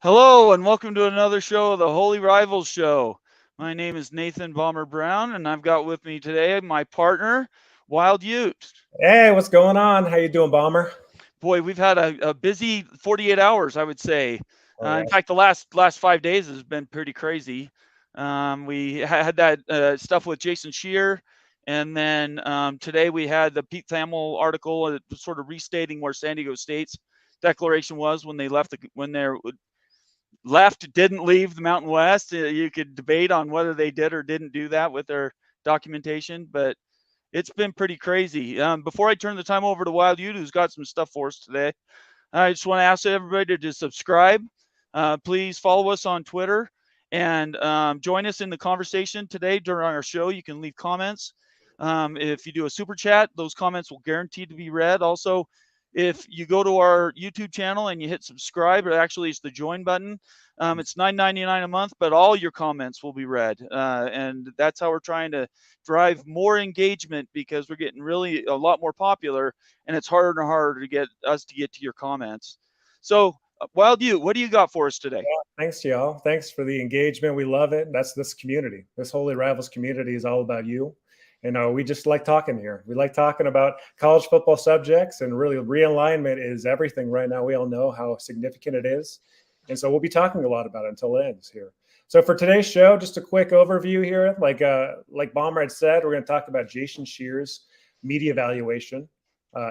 Hello, and welcome to another show of the Holy Rivals Show. My name is Nathan Bomber Brown, and I've got with me today my partner, Wild Ute. Hey, what's going on? How you doing, Bomber? Boy, we've had a busy 48 hours, I would say. Oh In yeah. fact, the last 5 days has been pretty crazy. We had that stuff with JasonScheer, and then today we had the Pete Thamel article, sort of restating where San Diego State's declaration was when they left, didn't leave the Mountain West. You could debate on whether they did or didn't do that with their documentation, but it's been pretty crazy. Before I turn the time over to Wild Ute, who's got some stuff for us today, I just want to ask everybody to subscribe. Please follow us on Twitter and join us in the conversation today during our show. You can leave comments. If you do a super chat, those comments will guarantee to be read. Also, if you go to our YouTube channel and you hit subscribe, or actually it's the join button, it's $9.99 a month, but all your comments will be read. And that's how we're trying to drive more engagement because we're getting really a lot more popular, and it's harder and harder to get us to get to your comments. So, Wild Ute, what do you got for us today? Thanks, y'all. Thanks for the engagement. We love it. That's this community. This Holy Rivals community is all about you. And we just like talking here. We like talking about college football subjects, and really realignment is everything right now. We all know how significant it is. And so we'll be talking a lot about it until it ends here. So for today's show, just a quick overview here. Like Bomber had said, we're going to talk about JasonScheer's media evaluation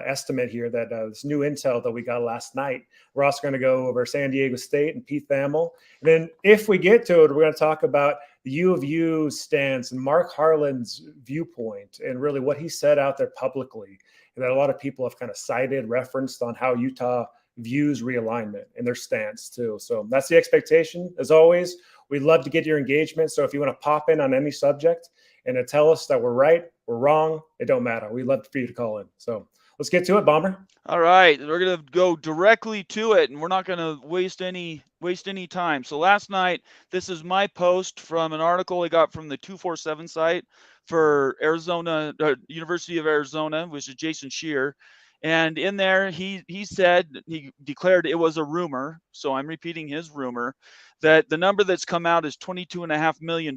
estimate here, that this new intel that we got last night. We're also going to go over San Diego State and Pete Thamel. And then if we get to it, we're going to talk about the U of U stance and Mark Harlan's viewpoint and really what he said out there publicly, and that a lot of people have kind of cited, referenced on how Utah views realignment and their stance too. So that's the expectation. As always, we'd love to get your engagement. So if you want to pop in on any subject and to tell us that we're right, we're wrong, it don't matter. We'd love for you to call in. So let's get to it, Bomber. All right, we're gonna go directly to it, and we're not gonna waste any time. So last night, this is my post from an article I got from the 247 site for Arizona, University of Arizona, which is JasonScheer. And in there, he said, he declared it was a rumor. So I'm repeating his rumor that the number that's come out is $22.5 million.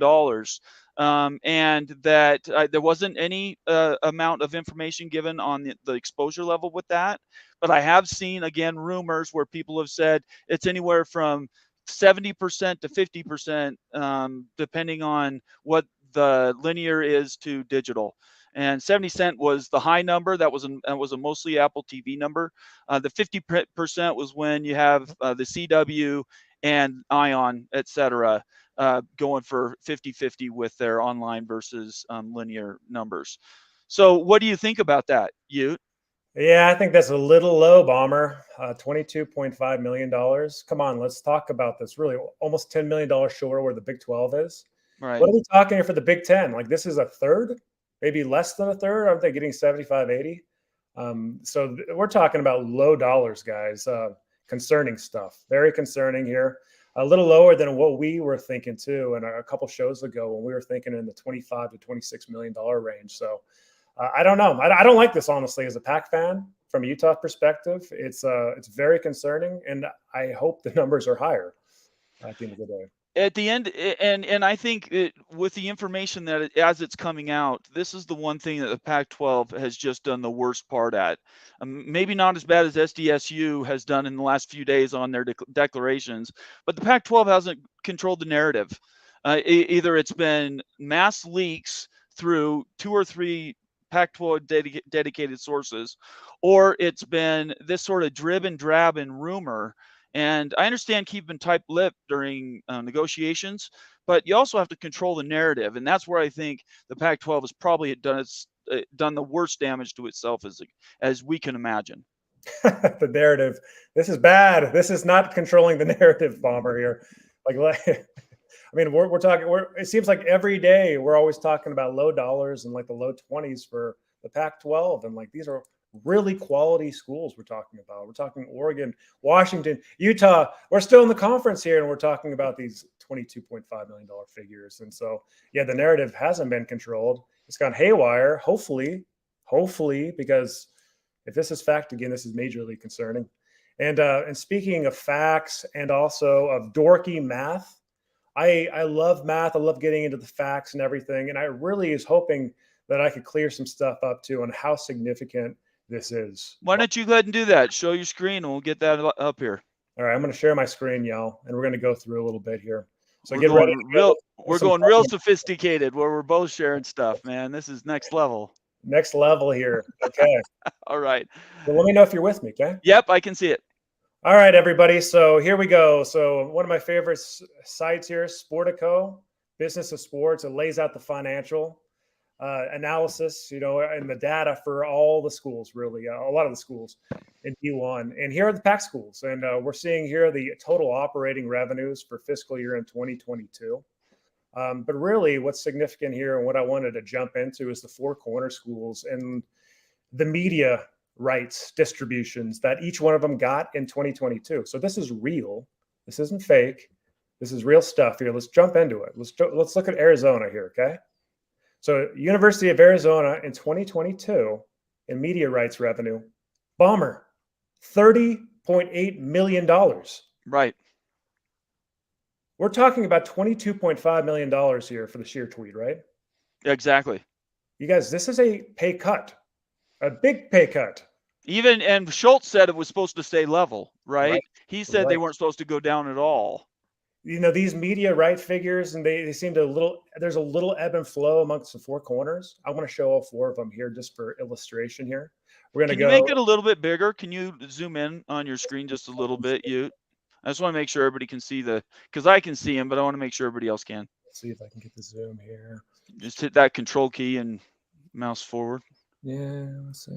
And that there wasn't any amount of information given on the exposure level with that. But I have seen, again, rumors where people have said it's anywhere from 70% to 50%, depending on what the linear is to digital. And 70 cent was the high number. That was a mostly Apple TV number. The 50% was when you have the CW and Ion, etc., going for 50-50 with their online versus linear numbers. So what do you think about that, Ute? Yeah, I think that's a little low, Bomber. $22.5 million. Come on, let's talk about this. Really, almost $10 million short where the Big 12 is. Right. What are we talking here for the Big 10? Like, this is a third, maybe less than a third. Aren't they getting 75, 80? So we're talking about low dollars, guys. Concerning stuff. Very concerning here. A little lower than what we were thinking, too, and a couple shows ago when we were thinking in the 25 to $26 million range. So I don't know. I don't like this, honestly, as a Pac fan. From a Utah perspective, it's very concerning, and I hope the numbers are higher at the end of the day. At the end, and I think with the information that as it's coming out, this is the one thing that the Pac-12 has just done the worst part at. Maybe not as bad as SDSU has done in the last few days on their declarations, but the Pac-12 hasn't controlled the narrative. Either it's been mass leaks through 2 or 3 Pac-12 dedicated sources, or it's been this sort of drib and drab and rumor. And I understand keeping tight lip during negotiations, but you also have to control the narrative, and that's where I think the Pac-12 has probably done the worst damage to itself as we can imagine. The narrative. This is bad. This is not controlling the narrative, Bomber here. I mean, we're talking. It seems like every day we're always talking about low dollars and like the low 20s for the Pac-12, and like these are really quality schools we're talking about. We're talking Oregon, Washington, Utah. We're still in the conference here, and we're talking about these $22.5 million figures. And so, yeah, the narrative hasn't been controlled. It's gone haywire. Hopefully, because if this is fact again, this is majorly concerning. And speaking of facts and also of dorky math, I love math. I love getting into the facts and everything. And I really is hoping that I could clear some stuff up too on how significant this is. Why don't you go ahead and do that? Show your screen and we'll get that up here. All right, I'm going to share my screen, y'all, and we're going to go through a little bit here. So We're get ready. we're going real sophisticated where we're both sharing stuff, man. This is next level. Next level here. Okay. All right. Well, let me know if you're with me, okay? Yep, I can see it. All right, everybody. So here we go. So one of my favorite sites here, Sportico, Business of Sports. It lays out the financial analysis, and the data for all the schools, really, a lot of the schools in D1. And here are the PAC schools. And we're seeing here the total operating revenues for fiscal year in 2022. But really what's significant here and what I wanted to jump into is the four corner schools and the media rights distributions that each one of them got in 2022. So this is real. This isn't fake. This is real stuff here. Let's jump into it. Let's look at Arizona here, okay? So University of Arizona in 2022 in media rights revenue, bomber, $30.8 million. Right. We're talking about $22.5 million here for the Scheer tweet, right? Exactly. You guys, this is a pay cut, a big pay cut. And Schultz said it was supposed to stay level, right? He said they Right. weren't supposed to go down at all. These media right figures, and they seem to there's a little ebb and flow amongst the four corners. I want to show all four of them here just for illustration here. We're going to Can you make it a little bit bigger? Can you zoom in on your screen just a little bit, I just want to make sure everybody can see because I can see him, but I want to make sure everybody else can. Let's see if I can get the zoom here. Just hit that control key and mouse forward. Yeah, one sec.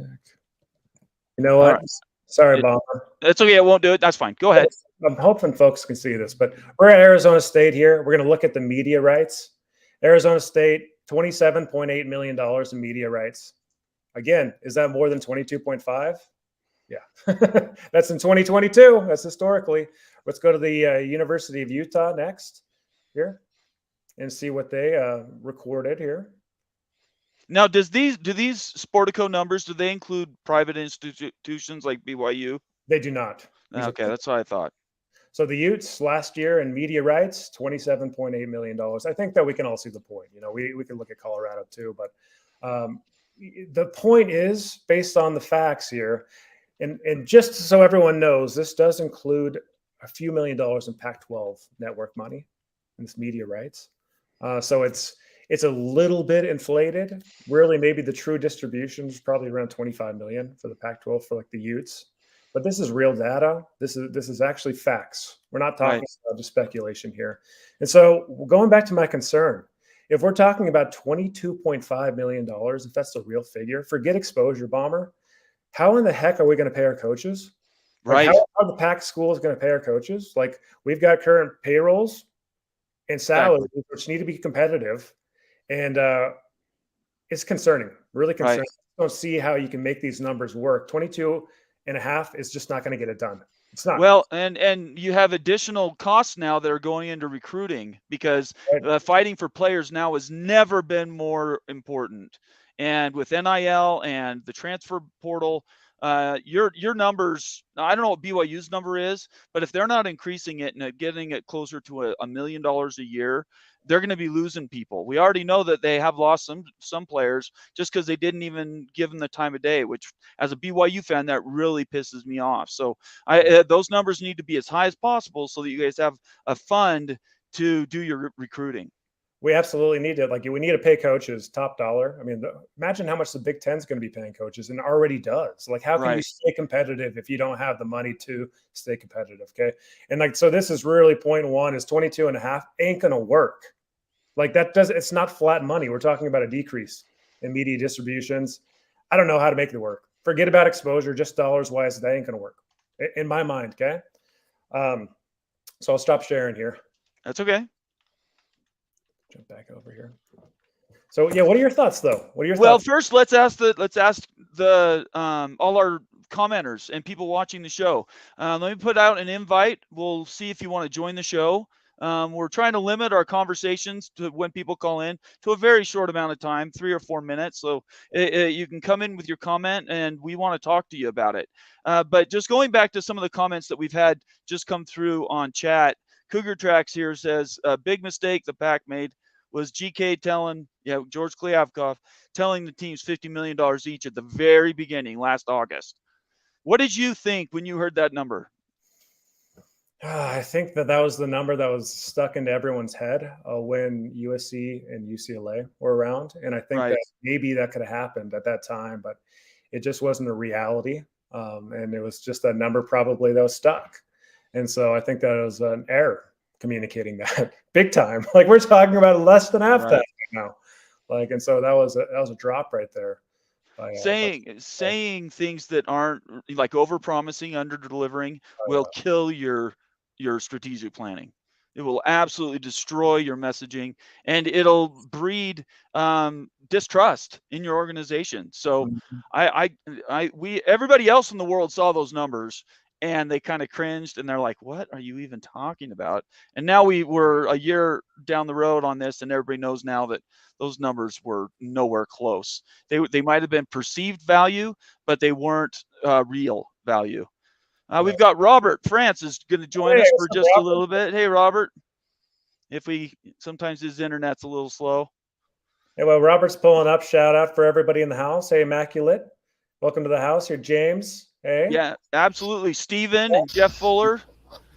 You know what? Right. Sorry, Bomber. That's okay. I won't do it. That's fine. Go ahead. I'm hoping folks can see this, but we're at Arizona State here. We're going to look at the media rights. Arizona State, $27.8 million in media rights. Again, is that more than 22.5? Yeah, that's in 2022. That's historically. Let's go to the University of Utah next here and see what they recorded here. Now, do these Sportico numbers, do they include private institutions like BYU? They do not. Okay, that's what I thought. So the Utes last year in media rights, $27.8 million. I think that we can all see the point. We can look at Colorado too, but the point is based on the facts here. And just so everyone knows, this does include a few $1 million in Pac-12 network money in this media rights. So it's a little bit inflated. Really, maybe the true distribution is probably around 25 million for the Pac-12 for like the Utes. But this is real data. This is actually facts. We're not talking about just speculation here. And so going back to my concern, if we're talking about $22.5 million, if that's the real figure, forget exposure, Bomber. How in the heck are we going to pay our coaches? Right. How are the PAC schools going to pay our coaches? Like, we've got current payrolls and salaries, which need to be competitive. And it's concerning, really concerning. I don't see how you can make these numbers work. 22.5 is just not going to get it done. It's not. Well, and you have additional costs now that are going into recruiting because fighting for players now has never been more important. And with NIL and the transfer portal, your numbers, I don't know what BYU's number is, but if they're not increasing it and getting it closer to $1 million a year, they're going to be losing people. We already know that they have lost some players just because they didn't even give them the time of day, which as a BYU fan, that really pisses me off. So those numbers need to be as high as possible so that you guys have a fund to do your recruiting. We absolutely need to, we need to pay coaches top dollar. I mean, imagine how much the Big Ten's going to be paying coaches, and already does. How can you stay competitive if you don't have the money to stay competitive? Okay. And so this is really point one is 22.5 ain't going to work. It's not flat money. We're talking about a decrease in media distributions. I don't know how to make it work. Forget about exposure, just dollars wise, that ain't going to work in my mind. Okay. So I'll stop sharing here. That's okay. Jump back over here. So yeah, what are your thoughts though? What are your thoughts? Well, first let's ask the all our commenters and people watching the show. Let me put out an invite. We'll see if you want to join the show. We're trying to limit our conversations to when people call in to a very short amount of time, 3 or 4 minutes. So you can come in with your comment, and we want to talk to you about it. But just going back to some of the comments that we've had just come through on chat, Cougar Tracks here says a big mistake the Pac made was GK telling, George Kliavkov telling the teams $50 million each at the very beginning last August. What did you think when you heard that number? I think that was the number that was stuck into everyone's head when USC and UCLA were around. And I think that maybe that could have happened at that time, but it just wasn't a reality. And it was just a number probably that was stuck. And so I think that was an error communicating that big time. Like, we're talking about less than half that now. Like, and so that was a drop right there. Saying things that aren't, like, over promising, under delivering will kill your strategic planning. It will absolutely destroy your messaging, and it'll breed distrust in your organization. So everybody else in the world saw those numbers, and they kind of cringed, and they're like, what are you even talking about? And now we're a year down the road on this, and everybody knows now that those numbers were nowhere close. They might have been perceived value, but they weren't real value. We've got Robert France is going to join us for just a little bit. Hey, Robert. Sometimes his internet's a little slow. Hey, well, Robert's pulling up. Shout out for everybody in the house. Hey, Immaculate. Welcome to the house. You're James. Hey. Yeah, absolutely. Steven and Jeff Fuller.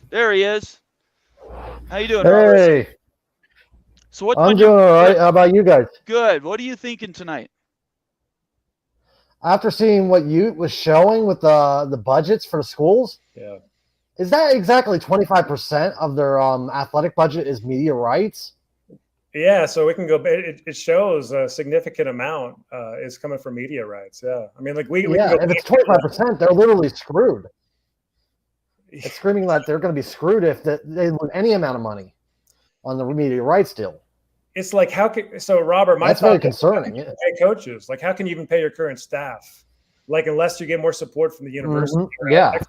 There he is. How you doing, Robert? Hey. So I'm doing all right. How about you guys? Good. What are you thinking tonight? After seeing what you was showing with the budgets for the schools, is that exactly 25% of their athletic budget is media rights? Yeah, so we can go. It shows a significant amount is coming from media rights. Yeah, I mean, like we can go, if it's 25%, they're literally screwed. It's screaming that they're going to be screwed if they lose any amount of money on the media rights deal. It's like, Robert, that's very concerning. Yeah. Pay coaches, like, how can you even pay your current staff? Like, unless you get more support from the university. Right? Yeah.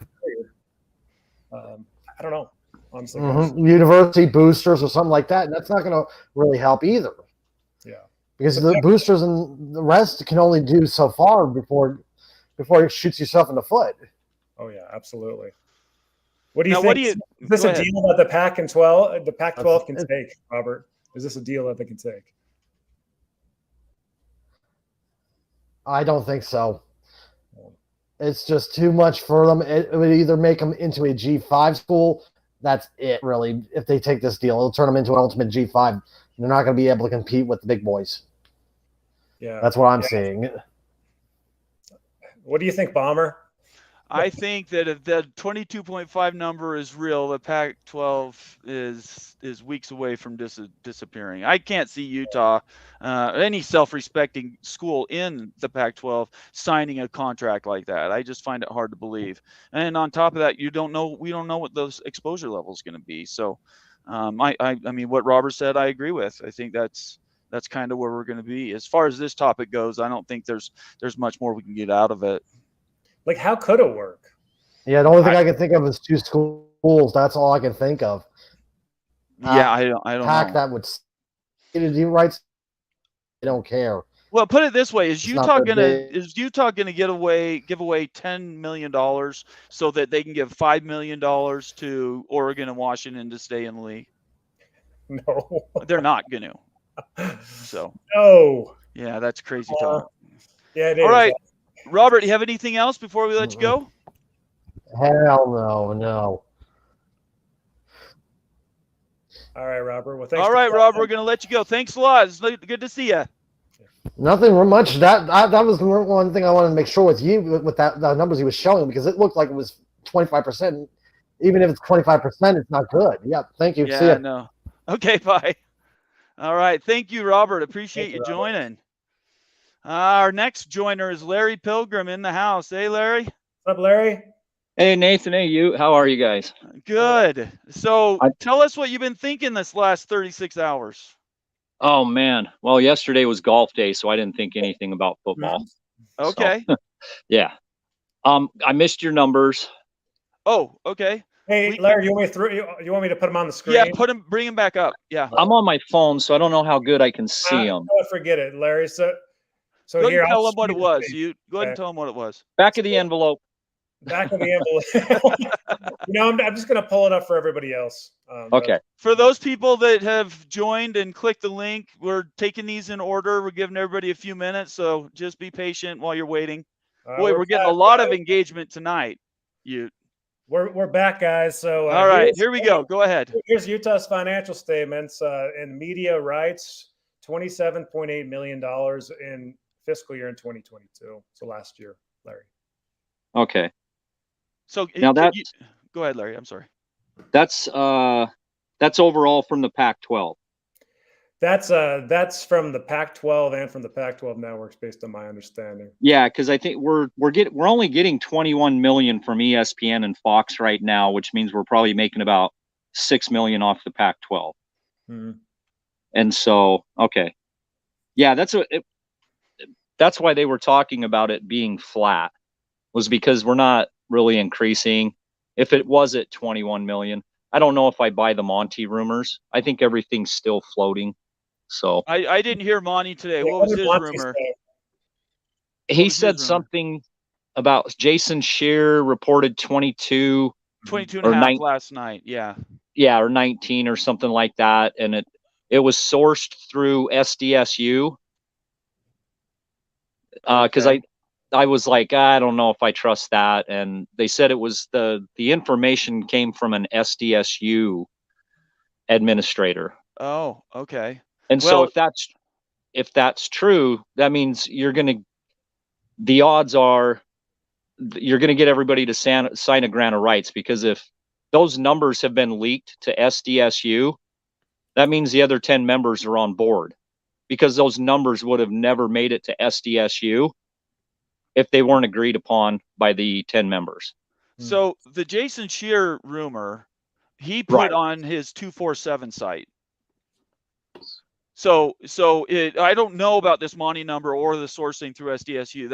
I don't know, honestly. University boosters or something like that, and that's not going to really help either. Yeah. Because the boosters and the rest can only do so far before it shoots yourself in the foot. Oh yeah, absolutely. What do you think? Is this a deal that the Pac-12 can take, Robert? Is this a deal that they can take? I don't think so. It's just too much for them. It would either make them into a G5 school. That's it, really. If they take this deal, it'll turn them into an ultimate G5. They're not going to be able to compete with the big boys. Yeah, that's what I'm seeing. What do you think, Bomber? I think that if the 22.5 number is real, the Pac-12 is weeks away from disappearing. I can't see Utah, any self-respecting school in the Pac-12, signing a contract like that. I just find it hard to believe. And on top of that, we don't know what those exposure level is going to be. So, I mean, what Robert said, I agree with. I think that's kind of where we're going to be. As far as this topic goes, I don't think there's much more we can get out of it. Like, how could it work? Yeah, the only thing I can think of is 2 schools. That's all I can think of. Yeah, I don't know. That would do rights. I don't care. Well, put it this way: is Utah gonna give away $10 million so that they can give $5 million to Oregon and Washington to stay in the league? No, they're not gonna. So no. Yeah, that's crazy talk. Yeah, it is. All right. Robert, you have anything else before we let you go? Hell no. All right, Robert. Well, thanks. All right, Robert, we're going to let you go. Thanks a lot. It's good to see you. Nothing much. That was the one thing I wanted to make sure with you, with the numbers he was showing, because it looked like it was 25%. Even if it's 25%, it's not good. Yeah, thank you. Yeah, see ya. No. Okay, bye. All right. Thank you, Robert. Appreciate you joining. Our next joiner is Larry Pilgrim in the house. Hey, Larry. What's up, Larry? Hey, Nathan. Hey, you. How are you guys? Good. So tell us what you've been thinking this last 36 hours. Oh, man. Well, yesterday was golf day, so I didn't think anything about football. Okay. So, yeah. I missed your numbers. Oh, okay. Hey, Larry, you want me to put him on the screen? Yeah, bring him back up. Yeah. I'm on my phone, so I don't know how good I can see him. Forget it, Larry. So Go ahead here, and tell I'll him what it speed was. the You go ahead and Okay. tell him what it was. Back of the envelope. Back of the envelope. I'm just going to pull it up for everybody else. Okay. For those people that have joined and clicked the link, we're taking these in order. We're giving everybody a few minutes, so just be patient while you're waiting. Boy, we're getting a lot of engagement tonight. We're back, guys. So all right, here we go. Go ahead. Here's Utah's financial statements and media rights: $27.8 million in fiscal year in 2022. So last year, Larry. Okay. So now go ahead, Larry. I'm sorry. That's overall from the Pac-12. That's from the Pac-12 and from the Pac-12 networks, based on my understanding. Yeah, because I think we're only getting 21 million from ESPN and Fox right now, which means we're probably making about 6 million off the Pac-12. Mm-hmm. And so, okay, yeah, that's why they were talking about it being flat, was because we're not really increasing. If it was at 21 million, I don't know if I buy the Monty rumors. I think everything's still floating. So I didn't hear Monty today. What was his rumor? He said something about JasonScheer reported 22 and a half last night. Yeah, or 19 or something like that, and it was sourced through SDSU. Because I was like, I don't know if I trust that, and they said it was the information came from an SDSU administrator. Oh, okay. And so if that's true, that means the odds are you're going to get everybody to sign a grant of rights, because if those numbers have been leaked to SDSU, that means the other 10 members are on board, because those numbers would have never made it to SDSU if they weren't agreed upon by the 10 members. So the JasonScheer rumor, he put on his 247 site. So I don't know about this Monty number or the sourcing through SDSU.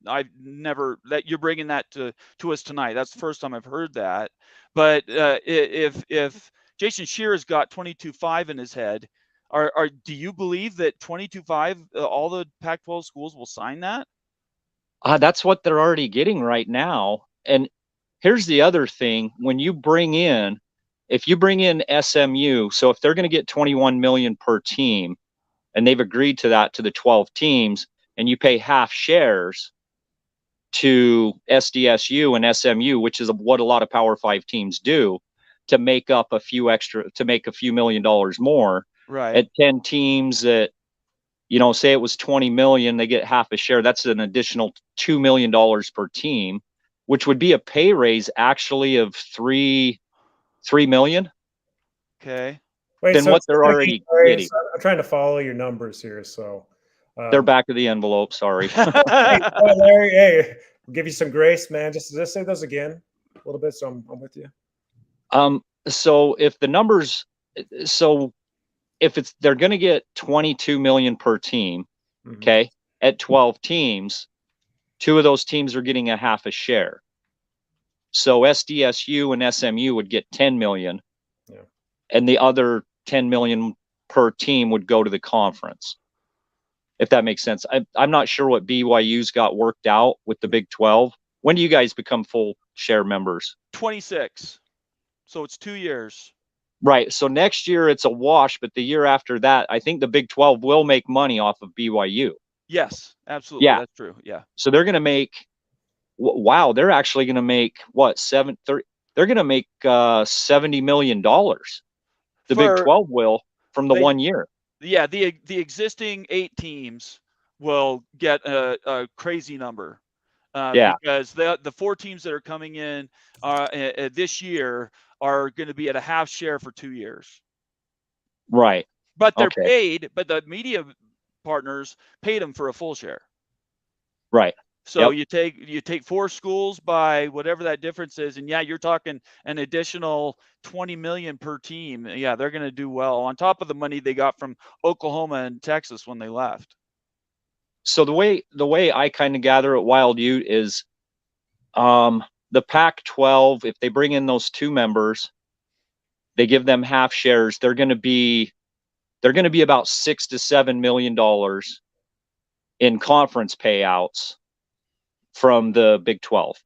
I've never that you're bringing that to us tonight. That's the first time I've heard that. But if JasonScheer has got 22.5 in his head, do you believe that 22.5 all the Pac-12 schools will sign that? That's what they're already getting right now. And here's the other thing: if you bring in SMU, so if they're going to get 21 million per team, and they've agreed to that to the 12 teams, and you pay half shares to SDSU and SMU, which is what a lot of Power 5 teams do, to make up a few million dollars more. Right. At 10 teams that, say it was 20 million, they get half a share. That's an additional $2 million per team, which would be a pay raise actually of $3 million. Okay. Wait, what they're already getting. I'm trying to follow your numbers here. So they're back of the envelope. Sorry. Hey, Larry, hey, I'll give you some grace, man. Just say those again a little bit, so I'm with you. So if the numbers, if they're going to get 22 million per team, okay, at 12 teams, 2 of those teams are getting a half a share. So SDSU and SMU would get 10 million, and the other 10 million per team would go to the conference, if that makes sense. I'm not sure what BYU's got worked out with the Big 12. When do you guys become full share members? 26. So it's 2 years. Right. So next year it's a wash, but the year after that, I think the Big 12 will make money off of BYU. Yes, absolutely. Yeah. That's true. Yeah. So they're going to make, they're actually going to make they're going to make $70 million. The Big 12 will, from the 1 year. Yeah. The existing 8 teams will get a crazy number. Because the 4 teams that are coming in this year are going to be at a half share for 2 years. Right. But they're paid, but the media partners paid them for a full share. Right. So you take 4 schools by whatever that difference is, and you're talking an additional 20 million per team. Yeah, they're going to do well on top of the money they got from Oklahoma and Texas when they left. So the way I kind of gather at Wild Ute is, the Pac-12, if they bring in those 2 members, they give them half shares, they're going to be about $6 to $7 million in conference payouts from the Big 12.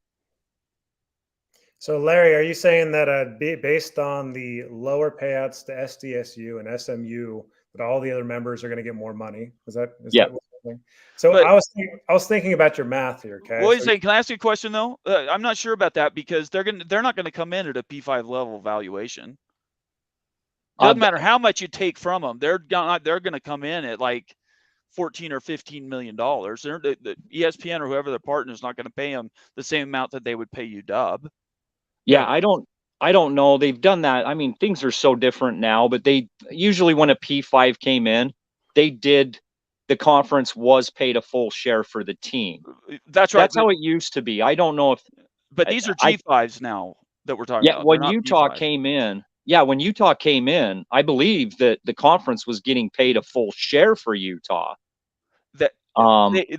So, Larry, are you saying that based on the lower payouts to SDSU and SMU, that all the other members are going to get more money? Is that what's happening? So, But- I was thinking about your math here. Okay. What are you saying? Can I ask you a question though? I'm not sure about that because they're not gonna come in at a P5 level valuation. Doesn't matter how much you take from them. They're gonna come in at like 14 or 15 million dollars. The ESPN or whoever their partner is not going to pay them the same amount that they would pay UW. Yeah, I don't know. They've done that. I mean, things are so different now, but they usually, when a P5 came in, the conference was paid a full share for the team. That's right. That's how it used to be. I don't know if. But these are G5s now that we're talking about. When Utah came in, I believe that the conference was getting paid a full share for Utah. That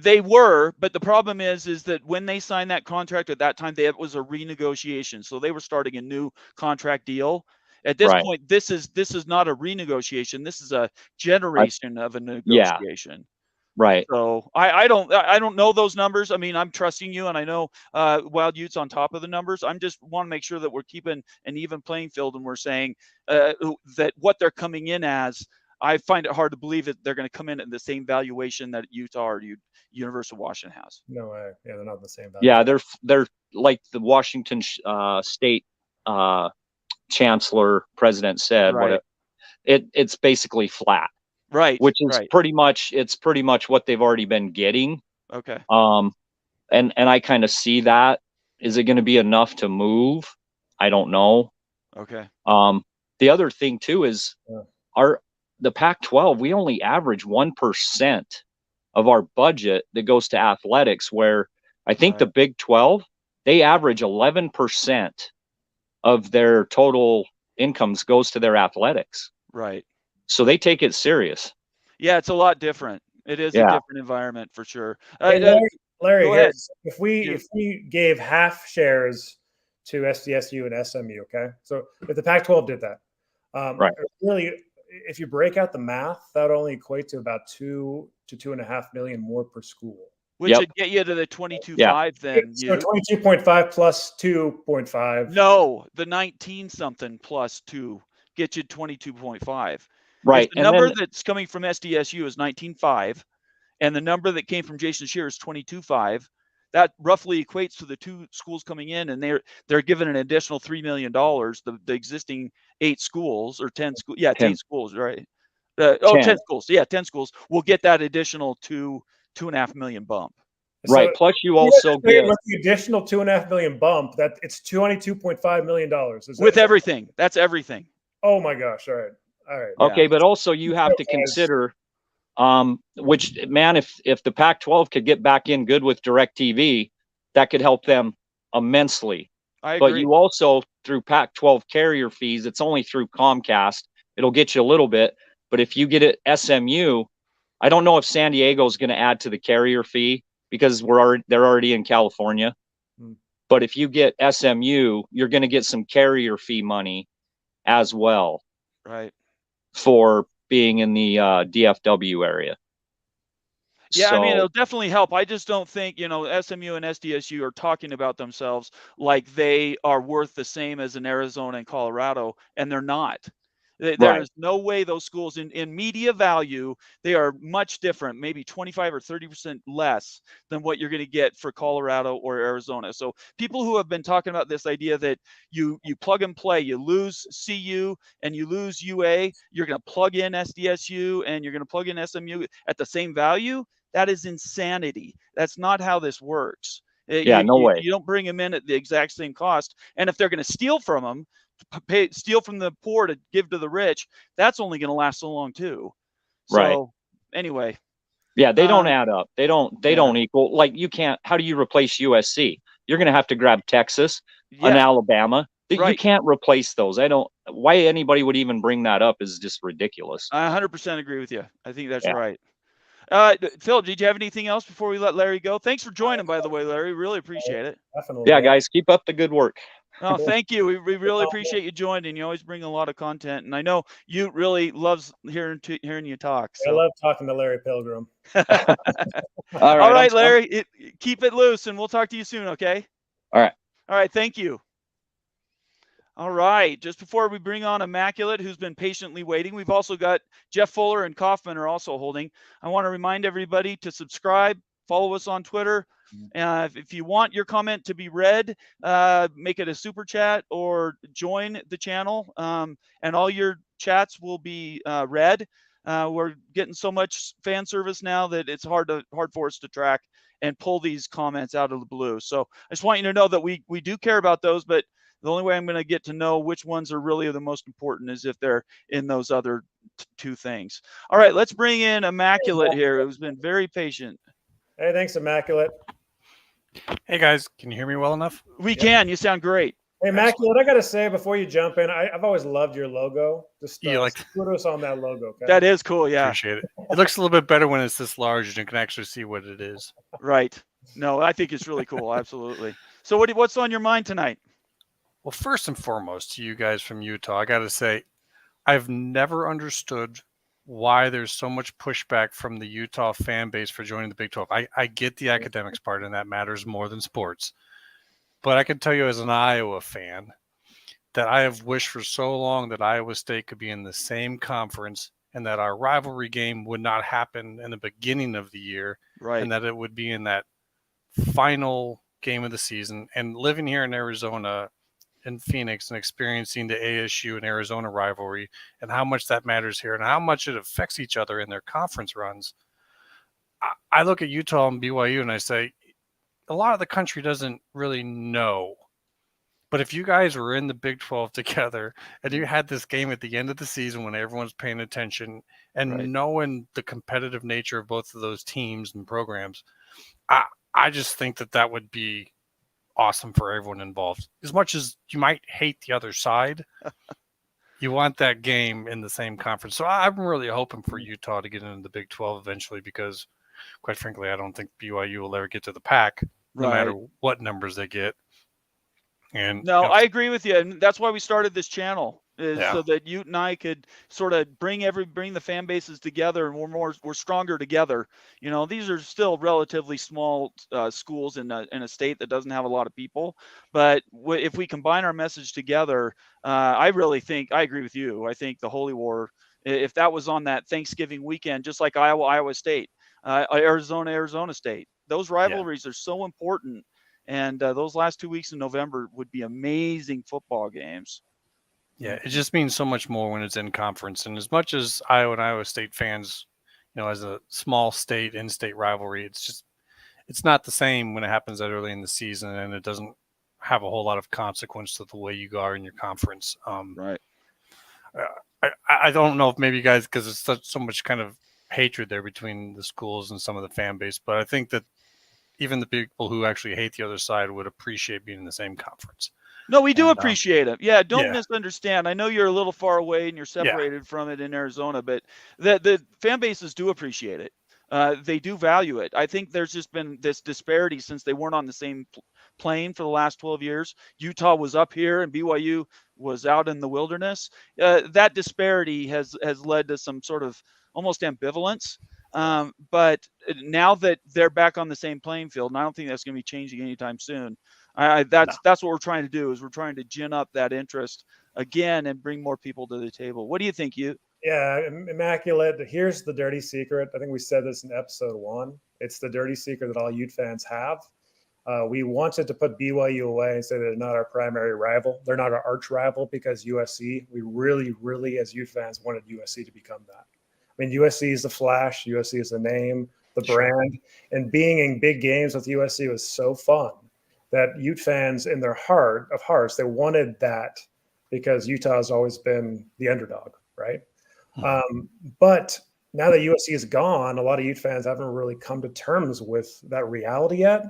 they were, but the problem is that when they signed that contract at that time, it was a renegotiation, so they were starting a new contract deal. At this point, this is not a renegotiation. This is a generation of a negotiation. Right. So I don't know those numbers. I mean, I'm trusting you, and I know Wild Utes on top of the numbers. I'm just want to make sure that we're keeping an even playing field, and we're saying that what they're coming in as. I find it hard to believe that they're going to come in at the same valuation that Utah or University of Washington has. No way. Yeah, they're not the same valuation. Yeah, they're like the Washington State chancellor president said. Right. It's basically flat. Right. Which is pretty much what they've already been getting. Okay. And I kind of see that. Is it going to be enough to move? I don't know. Okay. The other thing too is the Pac-12, we only average 1% of our budget that goes to athletics, where I think the Big 12, they average 11% of their total incomes goes to their athletics. Right. So they take it serious. Yeah, it's a lot different. It is a different environment for sure. Larry, if we gave half shares to SDSU and SMU, okay? So if the Pac-12 did that, really, if you break out the math, that would only equate to about $2 to $2.5 million more per school. Which would get you to the 22.5 then. So 22.5 plus 2.5. No, the 19 something plus 2 get you 22.5. Right. The number that's coming from SDSU is 19.5, and the number that came from JasonScheer is 22.5. That roughly equates to the 2 schools coming in, and they're given an additional $3 million. The existing 8 schools or 10 schools, 10 schools, right? 10 schools, 10 schools will get that additional $2.5 million bump. Right. So plus you also get with the additional $2.5 million bump. That it's $22.5 million. With everything. That's everything. Oh my gosh! All right. Okay, but also you have to consider. Which, man, if the Pac-12 could get back in good with DirecTV, that could help them immensely. I agree. But you also, through Pac-12 carrier fees, it's only through Comcast. It'll get you a little bit. But if you get it SMU, I don't know if San Diego is going to add to the carrier fee because they're already in California. But if you get SMU, you're going to get some carrier fee money as well. Right. For being in the DFW area. Yeah, so, I mean, it'll definitely help. I just don't think, SMU and SDSU are talking about themselves like they are worth the same as in Arizona and Colorado, and they're not. There is no way those schools in media value, they are much different, maybe 25 or 30% less than what you're going to get for Colorado or Arizona. So people who have been talking about this idea that you plug and play, you lose CU and you lose UA, you're going to plug in SDSU and you're going to plug in SMU at the same value, that is insanity. That's not how this works. No way. You don't bring them in at the exact same cost. And if they're going to steal from them, steal from the poor to give to the rich, that's only going to last so long too. So anyway, they don't add up. They don't equal. Like, you can't. How do you replace USC? You're going to have to grab Texas and Alabama. You can't replace those. Why anybody would even bring that up is just ridiculous. I 100% agree with you. I think that's right. Phil, did you have anything else before we let Larry go? Thanks for joining, by the way, Larry. Really appreciate it. Definitely. Yeah, guys, keep up the good work. Oh, thank you. We really appreciate you joining. You always bring a lot of content, and I know you really loves hearing you talk. I So. love talking to Larry Pilgrim. All right, Larry. Keep it loose, and we'll talk to you soon. Okay. All right. All right. Thank you. All right. Just before we bring on Immaculate, who's been patiently waiting, we've also got Jeff Fuller and Kaufman are also holding. I want to remind everybody to subscribe, follow us on Twitter. If you want your comment to be read, make it a super chat or join the channel, and all your chats will be read. We're getting so much fan service now that it's hard for us to track and pull these comments out of the blue. So I just want you to know that we do care about those, but the only way I'm going to get to know which ones are really the most important is if they're in those other two things. All right, let's bring in Immaculate here, who's been very patient. Hey, thanks, Immaculate. Hey guys, can you hear me well enough? We can. You sound great. Hey, Immaculate, I got to say before you jump in, I've always loved your logo. Just kudos on that logo. Okay? That is cool. Yeah. Appreciate it. It looks a little bit better when it's this large and you can actually see what it is. Right. No, I think it's really cool. Absolutely. So what's on your mind tonight? Well, first and foremost, to you guys from Utah, I got to say, I've never understood why there's so much pushback from the Utah fan base for joining the Big 12. I get the academics part, and that matters more than sports. But I can tell you as an Iowa fan that I have wished for so long that Iowa State could be in the same conference and that our rivalry game would not happen in the beginning of the year, right, and that it would be in that final game of the season. And living here in Arizona, in Phoenix, and experiencing the ASU and Arizona rivalry and how much that matters here and how much it affects each other in their conference runs, I look at Utah and BYU and I say, a lot of the country doesn't really know. But if you guys were in the Big 12 together and you had this game at the end of the season when everyone's paying attention and knowing the competitive nature of both of those teams and programs, I just think that would be awesome for everyone involved. As much as you might hate the other side, you want that game in the same conference. So I'm really hoping for Utah to get into the Big 12 eventually because, quite frankly, I don't think BYU will ever get to the pack, no matter what numbers they get. And no, I agree with you, and that's why we started this channel, so that Ute and I could sort of bring the fan bases together, and we're stronger together. You know, these are still relatively small schools in a state that doesn't have a lot of people, but if we combine our message together, I really think I agree with you. I think the Holy War, if that was on that Thanksgiving weekend, just like Iowa State, Arizona State, those rivalries are so important. And those last 2 weeks in November would be amazing football games. Yeah, it just means so much more when it's in conference. And as much as Iowa and Iowa State fans, as a small state, in-state rivalry, it's not the same when it happens that early in the season, and it doesn't have a whole lot of consequence to the way you are in your conference. Right. I don't know if maybe you guys, because it's so much kind of hatred there between the schools and some of the fan base, but I think that even the people who actually hate the other side would appreciate being in the same conference. No, we do appreciate it. Yeah, don't misunderstand. I know you're a little far away and you're separated from it in Arizona, but the fan bases do appreciate it. They do value it. I think there's just been this disparity since they weren't on the same plane for the last 12 years. Utah was up here and BYU was out in the wilderness. That disparity has led to some sort of almost ambivalence. But now that they're back on the same playing field, and I don't think that's going to be changing anytime soon. That's what we're trying to do, is we're trying to gin up that interest again and bring more people to the table. What do you think, you? Yeah, Immaculate. Here's the dirty secret. I think we said this in episode 1. It's the dirty secret that all Ute fans have. We wanted to put BYU away and say they're not our primary rival. They're not our arch rival because USC, we really, really, as Ute fans, wanted USC to become that. I mean, USC is the flash. USC is the name, the brand. And being in big games with USC was so fun that Ute fans, in their heart of hearts, they wanted that because Utah has always been the underdog, right? But now that USC is gone, a lot of Ute fans haven't really come to terms with that reality yet.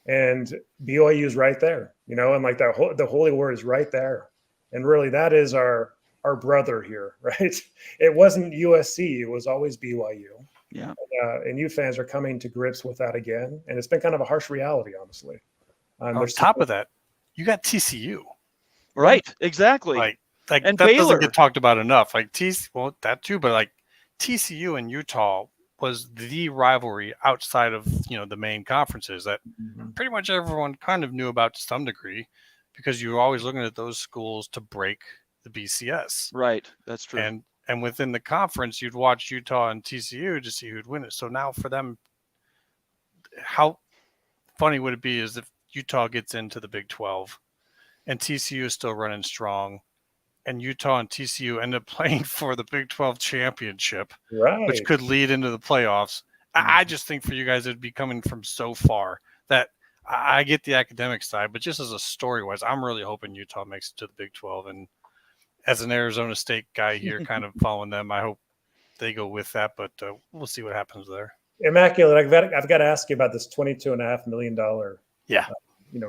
And BYU is right there, and like the Holy Word is right there. And really, that is our brother here, right? It wasn't USC. It was always BYU. Yeah. And U fans are coming to grips with that again. And it's been kind of a harsh reality, honestly. On top of that, you got TCU. Right. Exactly. Like and that Baylor. doesn't get talked about enough. Like well, that too, but like TCU and Utah was the rivalry outside of, the main conferences that pretty much everyone kind of knew about to some degree, because you were always looking at those schools to break the BCS. Right. That's true. And within the conference, you'd watch Utah and TCU to see who'd win it. So now for them, how funny would it be is if Utah gets into the Big 12 and TCU is still running strong, and Utah and TCU end up playing for the Big 12 championship, which could lead into the playoffs. I just think for you guys, it'd be coming from so far that I get the academic side, but just as a story-wise, I'm really hoping Utah makes it to the Big 12. And as an Arizona State guy here, kind of following them, I hope they go with that, but we'll see what happens there. Immaculate. I've got to ask you about this $22.5 million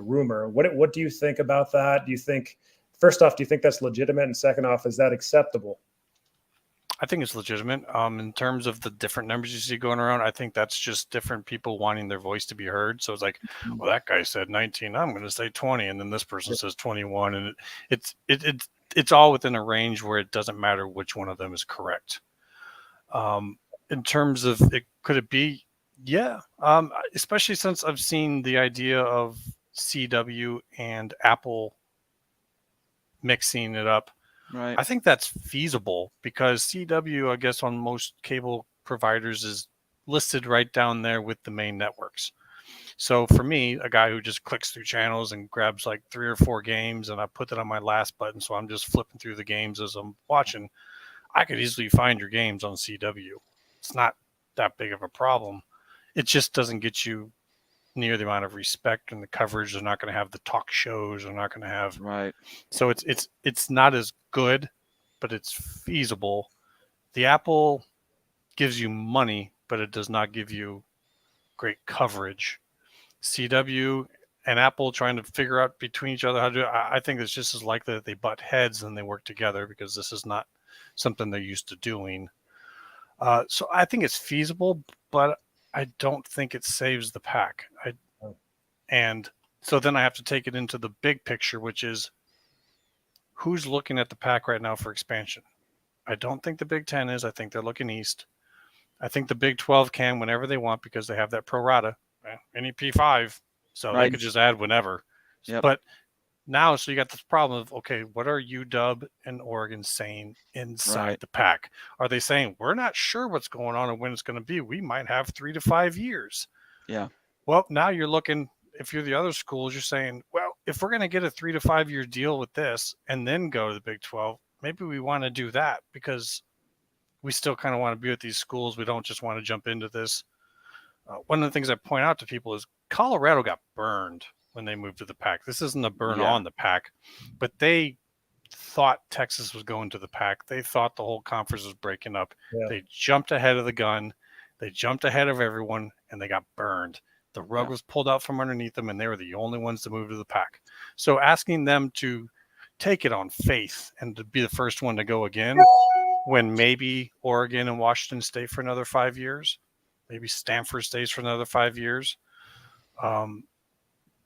rumor. What do you think about that? Do you think, first off, do you think that's legitimate? And second off, is that acceptable? I think it's legitimate. In terms of the different numbers you see going around, I think that's just different people wanting their voice to be heard. So it's like, well, that guy said 19, I'm going to say 20, and then this person says 21, and it's all within a range where it doesn't matter which one of them is correct. In terms of could it be? Yeah. Especially since I've seen the idea of CW and Apple mixing it up. Right. I think that's feasible because CW, I guess, on most cable providers is listed right down there with the main networks. So for me, a guy who just clicks through channels and grabs like 3 or 4 games, and I put that on my last button, so I'm just flipping through the games as I'm watching, I could easily find your games on CW. It's not that big of a problem. It just doesn't get you near the amount of respect, and the coverage. They're not going to have the talk shows. They're not going to have right. So it's not as good, but it's feasible. The Apple gives you money, but it does not give you great coverage. CW and Apple trying to figure out between each other how to do it. I think it's just as likely that they butt heads than they work together, because this is not something they're used to doing. So I think it's feasible, but I don't think it saves the pack. And so then I have to take it into the big picture, which is who's looking at the pack right now for expansion. I don't think the Big Ten is. I think they're looking east. I think the Big 12 can whenever they want because they have that pro rata, any P5. So they could just add whenever. Yep. But now, so you got this problem of, okay, what are UW and Oregon saying inside the pack? Are they saying, we're not sure what's going on and when it's going to be? We might have 3 to 5 years. Yeah. Well, now you're looking, if you're the other schools, you're saying, well, if we're going to get a 3 to 5 year deal with this and then go to the Big 12, maybe we want to do that because we still kind of want to be with these schools. We don't just want to jump into this. One of the things I point out to people is Colorado got burned when they moved to the pack. This isn't a burn on the pack, but they thought Texas was going to the pack. They thought the whole conference was breaking up. Yeah. They jumped ahead of the gun. They jumped ahead of everyone, and they got burned. The rug was pulled out from underneath them, and they were the only ones to move to the pack. So asking them to take it on faith and to be the first one to go again when maybe Oregon and Washington stay for another 5 years, maybe Stanford stays for another 5 years,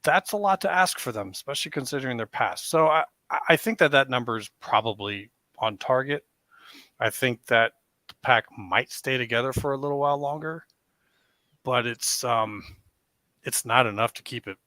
that's a lot to ask for them, especially considering their past. So I think that number is probably on target. I think that the pack might stay together for a little while longer, but it's not enough to keep it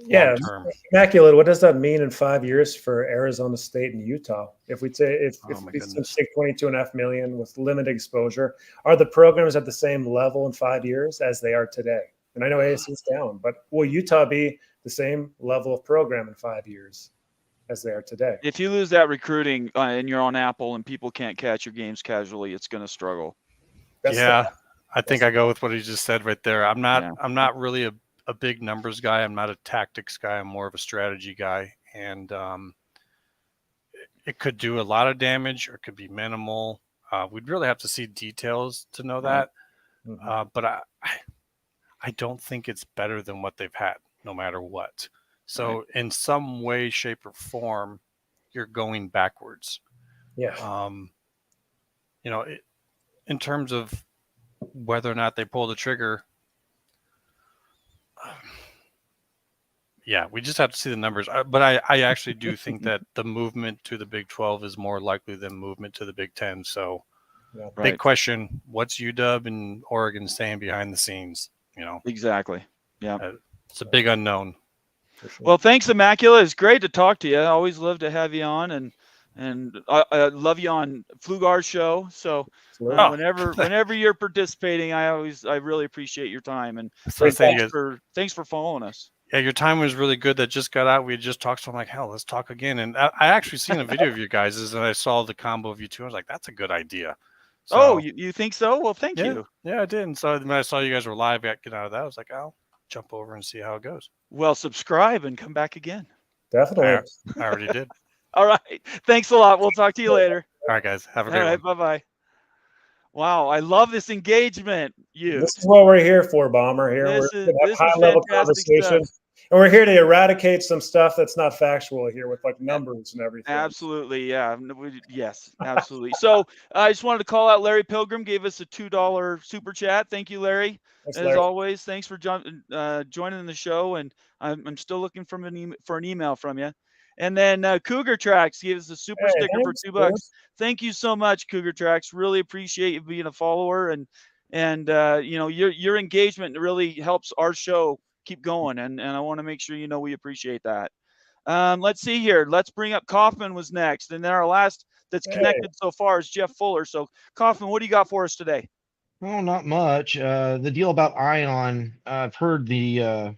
long term. Immaculate. What does that mean in 5 years for Arizona State and Utah? If we say if we take $22.5 million with limited exposure, are the programs at the same level in 5 years as they are today? And I know ASU is down, but will Utah be the same level of program in 5 years as they are today? If you lose that recruiting and you're on Apple and people can't catch your games casually, it's going to struggle. I think I go with what he just said right there. I'm not really a big numbers guy. I'm not a tactics guy. I'm more of a strategy guy. And it could do a lot of damage or it could be minimal. We'd really have to see details to know that. Mm-hmm. But I don't think it's better than what they've had, no matter what. So in some way, shape, or form, you're going backwards. Yeah. In terms of whether or not they pull the trigger, yeah, we just have to see the numbers. But I actually do think that the movement to the Big 12 is more likely than movement to the Big 10. So, Yeah. big question: what's UW and Oregon saying behind the scenes? Exactly. Yeah. It's a big unknown. For sure. Well, thanks, Immaculate. It's great to talk to you. I always love to have you on, and I love you on Flugar's show. So whenever you're participating, I really appreciate your time, and thanks for following us. Yeah, your time was really good. That just got out. We had just talked, so I'm like, hell, let's talk again. And I actually seen a video of you guys, and I saw the combo of you two. I was like, that's a good idea. So, you think so? Well, thank you. Yeah, I did. And so when I saw you guys were live, I got get out of that. I was like, I'll jump over and see how it goes. Well, subscribe and come back again. Definitely. I already did. All right. Thanks a lot. We'll talk to you later. All right, guys. Have a great one. Bye-bye. Wow, I love this engagement. This is what we're here for, Bomber. We're going to have high-level conversation. And we're here to eradicate some stuff that's not factual here with like numbers and everything. Absolutely. Yeah. Yes, absolutely. So I just wanted to call out Larry Pilgrim, gave us a $2 super chat. Thank you, Larry. Thanks, As always, thanks for joining the show. And I'm still looking for an email from you. And then Cougar Tracks gave us a super sticker for $2. Thank you so much, Cougar Tracks. Really appreciate you being a follower, and your engagement really helps our show keep going, and I want to make sure we appreciate that. Let's see here. Let's bring up Kaufman was next, and then our last that's connected so far is Jeff Fuller. So Kaufman, what do you got for us today? Well, not much. The deal about Ion, I've heard the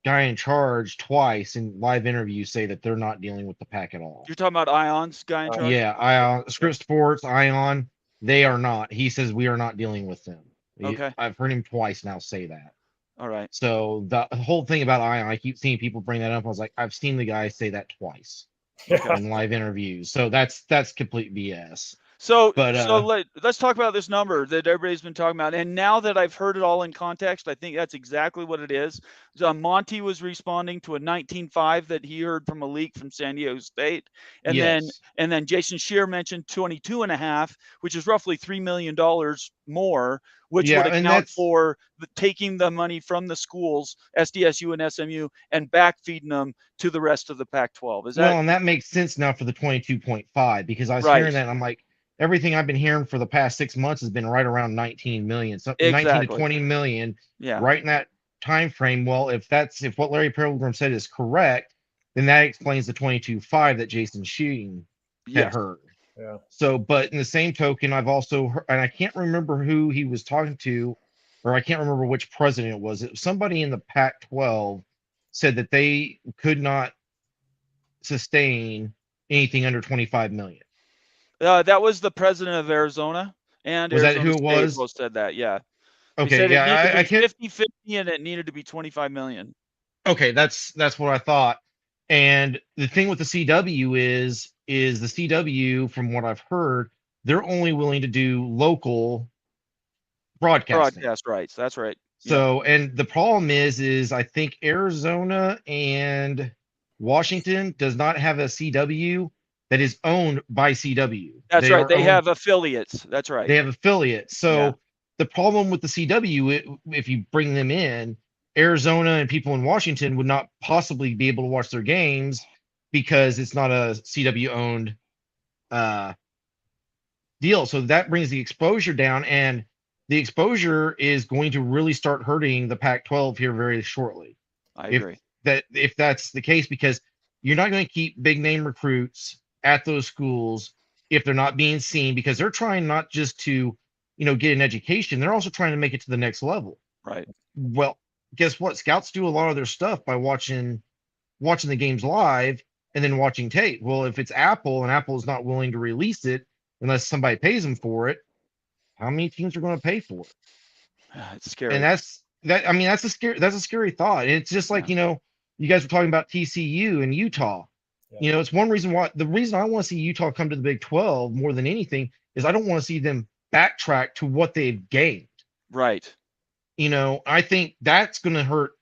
guy in charge twice in live interviews say that they're not dealing with the pack at all. You're talking about Ion's guy in charge? Yeah, Ion, Script Sports, Ion, they are not. He says we are not dealing with them. Okay. I've heard him twice now say that. All right. So the whole thing about Ion, I keep seeing people bring that up. I was like, I've seen the guy say that twice in live interviews. So that's complete BS. So let's talk about this number that everybody's been talking about. And now that I've heard it all in context, I think that's exactly what it is. Monty was responding to a 19.5 that he heard from a leak from San Diego State. And then JasonScheer mentioned 22.5, which is roughly $3 million more, which would account for taking the money from the schools, SDSU and SMU, and back feeding them to the rest of the Pac-12. And that makes sense now for the 22.5, because I was hearing that and I'm like, everything I've been hearing for the past 6 months has been right around 19 million, so 19 to 20 million, right in that time frame. Well, if what Larry Pilgrim said is correct, then that explains the 22.5 that JasonScheer had heard. Yeah. So, but in the same token, I've also heard, and I can't remember who he was talking to, or I can't remember which president it was. It was somebody in the Pac-12 said that they could not sustain anything under 25 million. That was the president of Arizona, and was Arizona that who it was? Both said that, yeah. Okay, yeah, I can't 50-50, and it needed to be 25 million. Okay, that's what I thought. And the thing with the CW is the CW, from what I've heard, they're only willing to do local broadcasting. Broadcast rights, that's right. So, and the problem is I think Arizona and Washington does not have a CW that is owned by CW. That's right. They have affiliates. That's right. They have affiliates. So the problem with the CW, if you bring them in, Arizona and people in Washington would not possibly be able to watch their games because it's not a CW owned deal. So that brings the exposure down, and the exposure is going to really start hurting the Pac-12 here very shortly. I agree. If that's the case, because you're not going to keep big name recruits at those schools if they're not being seen, because they're trying not just to, get an education, they're also trying to make it to the next level. Right. Well, guess what? Scouts do a lot of their stuff by watching the games live and then watching tape. Well, if it's Apple and Apple is not willing to release it unless somebody pays them for it, how many teams are going to pay for it? It's scary. And that's a scary thought. And it's just like, you guys were talking about TCU and Utah. Yeah. It's one reason why the reason I want to see Utah come to the Big 12 more than anything is I don't want to see them backtrack to what they've gained. Right. I think that's going to hurt.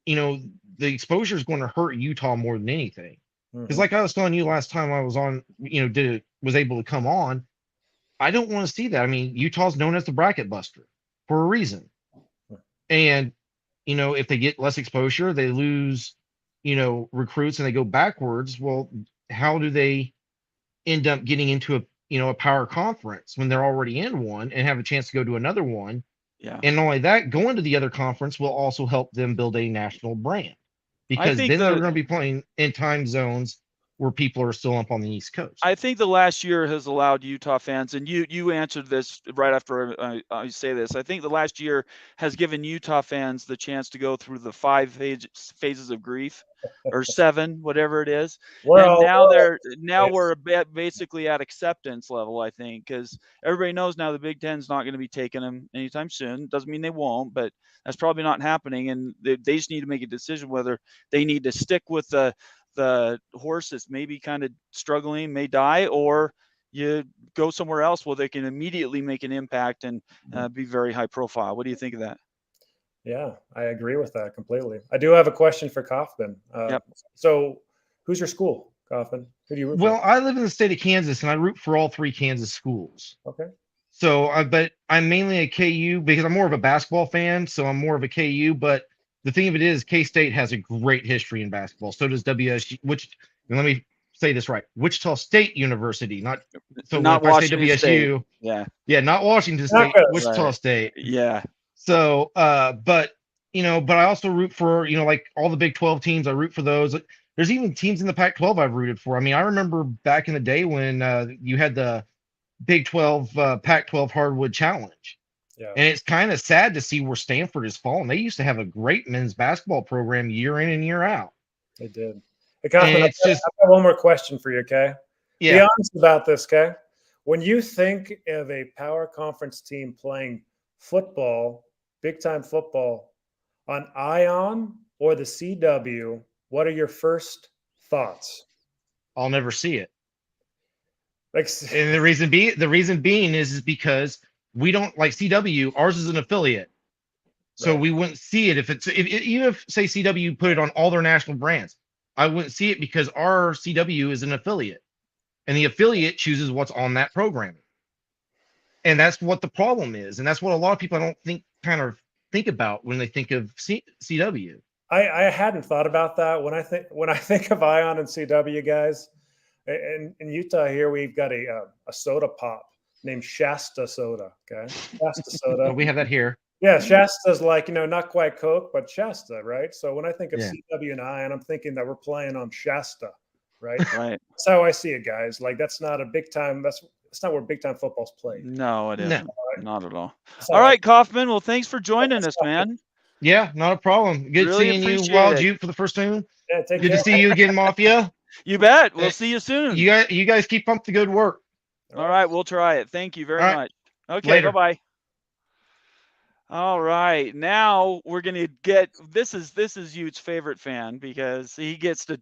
The exposure is going to hurt Utah more than anything. Because like I was telling you last time I was on, was able to come on. I don't want to see that. I mean, Utah's known as the bracket buster. for a reason. And, if they get less exposure, they lose, recruits and they go backwards. Well, how do they end up getting into a power conference when they're already in one and have a chance to go to another one? Yeah. And not only that, going to the other conference will also help them build a national brand, because then they're going to be playing in time zones where people are still up on the East Coast. I think the last year has allowed Utah fans, and you answered this right after I say this. I think the last year has given Utah fans the chance to go through the 5 phases of grief, or 7, whatever it is. Now we're basically at acceptance level, I think, because everybody knows now the Big Ten's not going to be taking them anytime soon. Doesn't mean they won't, but that's probably not happening, and they just need to make a decision whether they need to stick with the horse that's maybe kind of struggling, may die, or you go somewhere else where they can immediately make an impact and be very high profile. What do you think of that? Yeah, I agree with that completely. I do have a question for Kaufman. Yep. So who's your school, Kaufman? Who do you root for? Well, I live in the state of Kansas, and I root for all 3 Kansas schools. Okay. So, but I'm mainly a KU because I'm more of a basketball fan, so I'm more of a KU, but the thing of it is, K-State has a great history in basketball. So does WSU, let me say this right, Wichita State University, not Washington WSU. State. Yeah, not Washington State, Wichita State. Yeah. So, but I also root for, like all the Big 12 teams. I root for those. There's even teams in the Pac-12 I've rooted for. I mean, I remember back in the day when you had the Big 12 Pac-12 Hardwood Challenge. Yeah. And it's kind of sad to see where Stanford has fallen. They used to have a great men's basketball program year in and year out. They did. Hey, Kaufman, I've got one more question for you, okay? Yeah. Be honest about this, okay? When you think of a power conference team playing football, big-time football, on Ion or the CW, what are your first thoughts? I'll never see it. And the reason being is because we don't, like CW, ours is an affiliate. So we wouldn't see it even if say CW put it on all their national brands. I wouldn't see it because our CW is an affiliate, and the affiliate chooses what's on that programming. And that's what the problem is. And that's what a lot of people I don't think think about when they think of CW. I hadn't thought about that. When I think of Ion and CW, guys, in Utah here, we've got a soda pop named Shasta Soda. Okay, Shasta Soda. Oh, we have that here. Yeah, Shasta's like, not quite Coke, but Shasta, right? So when I think of CW and Ion, I'm thinking that we're playing on Shasta, right? Right. That's how I see it, guys. Like that's not a big time. That's not where big time football's played. No, it isn't. No. Not at all. All right, Kaufman. Well, thanks for joining us, man. Yeah, not a problem. Good really seeing you, Wild Juke, for the first time. Yeah, good to see you again, Mafia. You bet. We'll see you soon. You guys keep up the good work. All right, we'll try it. Thank you very much. Okay, bye-bye. All right, now we're gonna get this is Utes' favorite fan because he gets to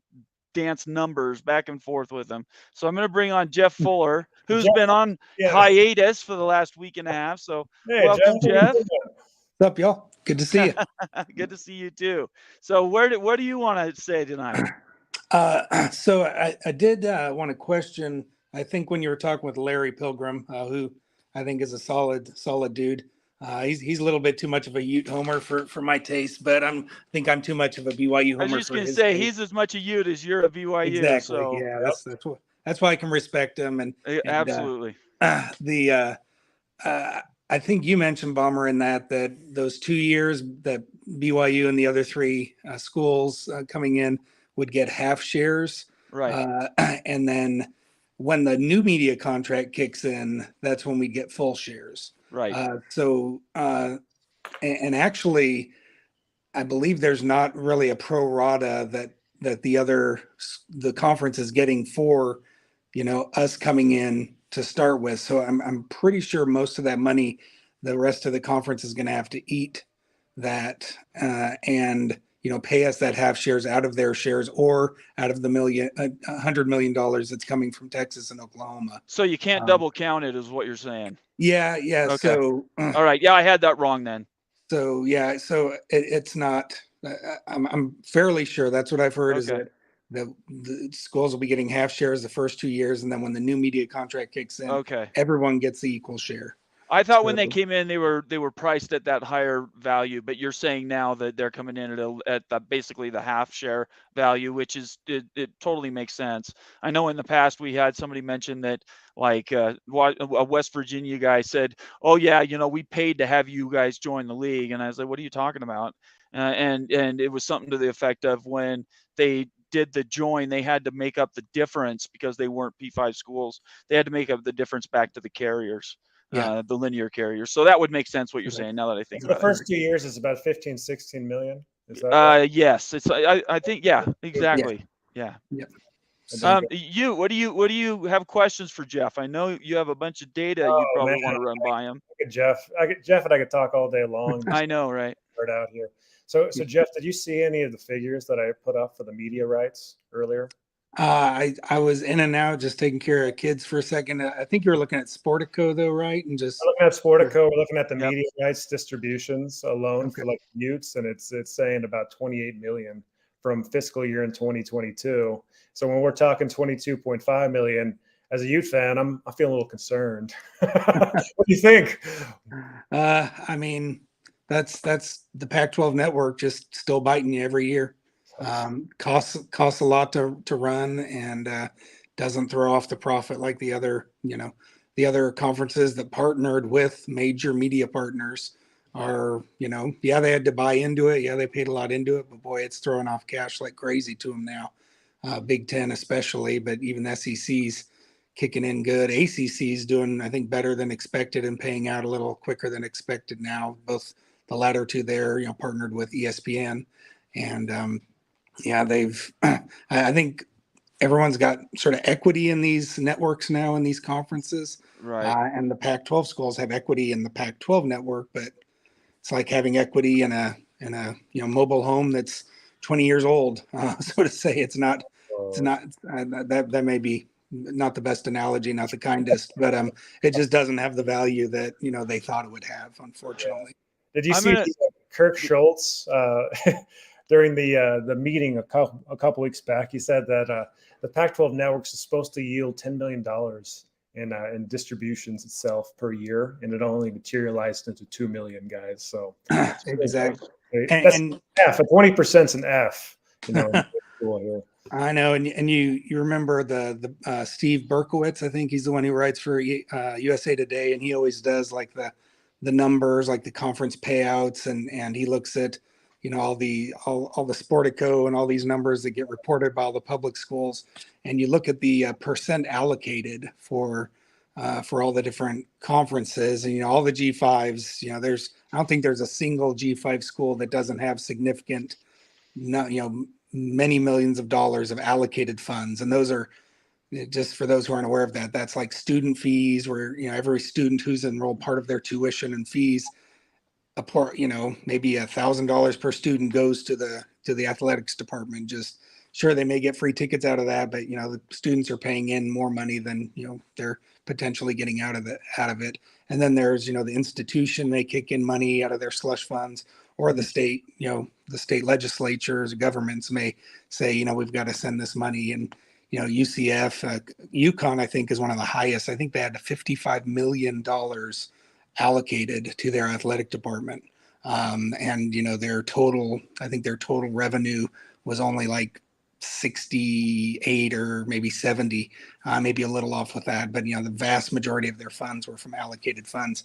dance numbers back and forth with him. So I'm gonna bring on Jeff Fuller, who's been on hiatus for the last week and a half. So welcome, Jeff. What's up, y'all? Good to see you. Good to see you too. So what do you want to say tonight? So I did want to question. I think when you were talking with Larry Pilgrim, who I think is a solid dude. He's a little bit too much of a Ute homer for my taste, but I think I'm too much of a BYU homer. I was just going to say he's as much a Ute as you're a BYU. Exactly. So. Yeah, that's why I can respect him. And absolutely. I think you mentioned, Bomber, in that those 2 years that BYU and the other 3 schools coming in would get half shares. Right. And then when the new media contract kicks in, that's when we get full shares. Right. And actually, I believe there's not really a pro rata that the conference is getting for, us coming in to start with. So I'm pretty sure most of that money, the rest of the conference is going to have to eat that and pay us that half shares out of their shares or out of the $100 million that's coming from Texas and Oklahoma. So you can't double count it, is what you're saying. Yeah. Okay. So all right. Yeah, I had that wrong then. So yeah. So it's not. I'm fairly sure that's what I've heard is that the schools will be getting half shares the first 2 years, and then when the new media contract kicks in, everyone gets the equal share. I thought when they came in, they were priced at that higher value, but you're saying now that they're coming in at basically the half share value, which is it totally makes sense. I know in the past we had somebody mention that, like a West Virginia guy said, "Oh yeah, we paid to have you guys join the league," and I was like, "What are you talking about?" And it was something to the effect of when they did the join, they had to make up the difference because they weren't P5 schools. They had to make up the difference back to the carriers. The linear carriers. So that would make sense what you're saying now that I think about it. The first 2 years is about 15, 16 million. Is that right? Yes. It's I think exactly. Yeah. What do you have questions for Jeff? I know you have a bunch of data you probably want to run by him. Jeff and I could talk all day long. I know, right? Start out here. So Jeff, did you see any of the figures that I put up for the media rights earlier? I was in and out just taking care of kids for a second. I think you were looking at Sportico though, right? And just looking at Sportico, we're looking at the media rights distributions alone for like Utes, and it's saying about 28 million from fiscal year in 2022. So when we're talking 22.5 million, as a Ute fan, I'm feeling a little concerned. What do you think? I mean, that's the Pac-12 network just still biting you every year. Costs a lot to run, and doesn't throw off the profit like the other conferences that partnered with major media partners are, they had to buy into it. Yeah, they paid a lot into it, but boy, it's throwing off cash like crazy to them now. Big Ten especially, but even SEC's kicking in good. ACC's doing, I think, better than expected and paying out a little quicker than expected now. Both the latter two there, partnered with ESPN, and I think everyone's got sort of equity in these networks now, in these conferences. Right. And the Pac-12 schools have equity in the Pac-12 network, but it's like having equity in a mobile home that's 20 years old, so to say. It's not that may be not the best analogy, not the kindest, but it just doesn't have the value that they thought it would have, unfortunately. Did you see Kirk Schultz during the meeting a couple weeks back? He said that the Pac-12 networks is supposed to yield $10 million in distributions itself per year, and it only materialized into 2 million guys. So exactly, that's an F. 20% is an F. I know, and you remember the Steve Berkowitz? I think he's the one who writes for USA Today, and he always does like the numbers, like the conference payouts, and he looks at all the Sportico and all these numbers that get reported by all the public schools, and you look at the percent allocated for all the different conferences, and all the G5s. I don't think there's a single G5 school that doesn't have significant, many millions of dollars of allocated funds, and those are, just for those who aren't aware of that, that's like student fees, where every student who's enrolled, part of their tuition and fees, a part, maybe $1,000 per student goes to the athletics department. Just sure, they may get free tickets out of that, but the students are paying in more money than they're potentially getting out of it. And then there's the institution, they kick in money out of their slush funds, or the state, the state legislatures, governments may say, we've got to send this money. And UCF, UConn, I think, is one of the highest. I think they had $55 million allocated to their athletic department, and their total revenue was only like 68 or maybe 70, maybe a little off with that, but the vast majority of their funds were from allocated funds.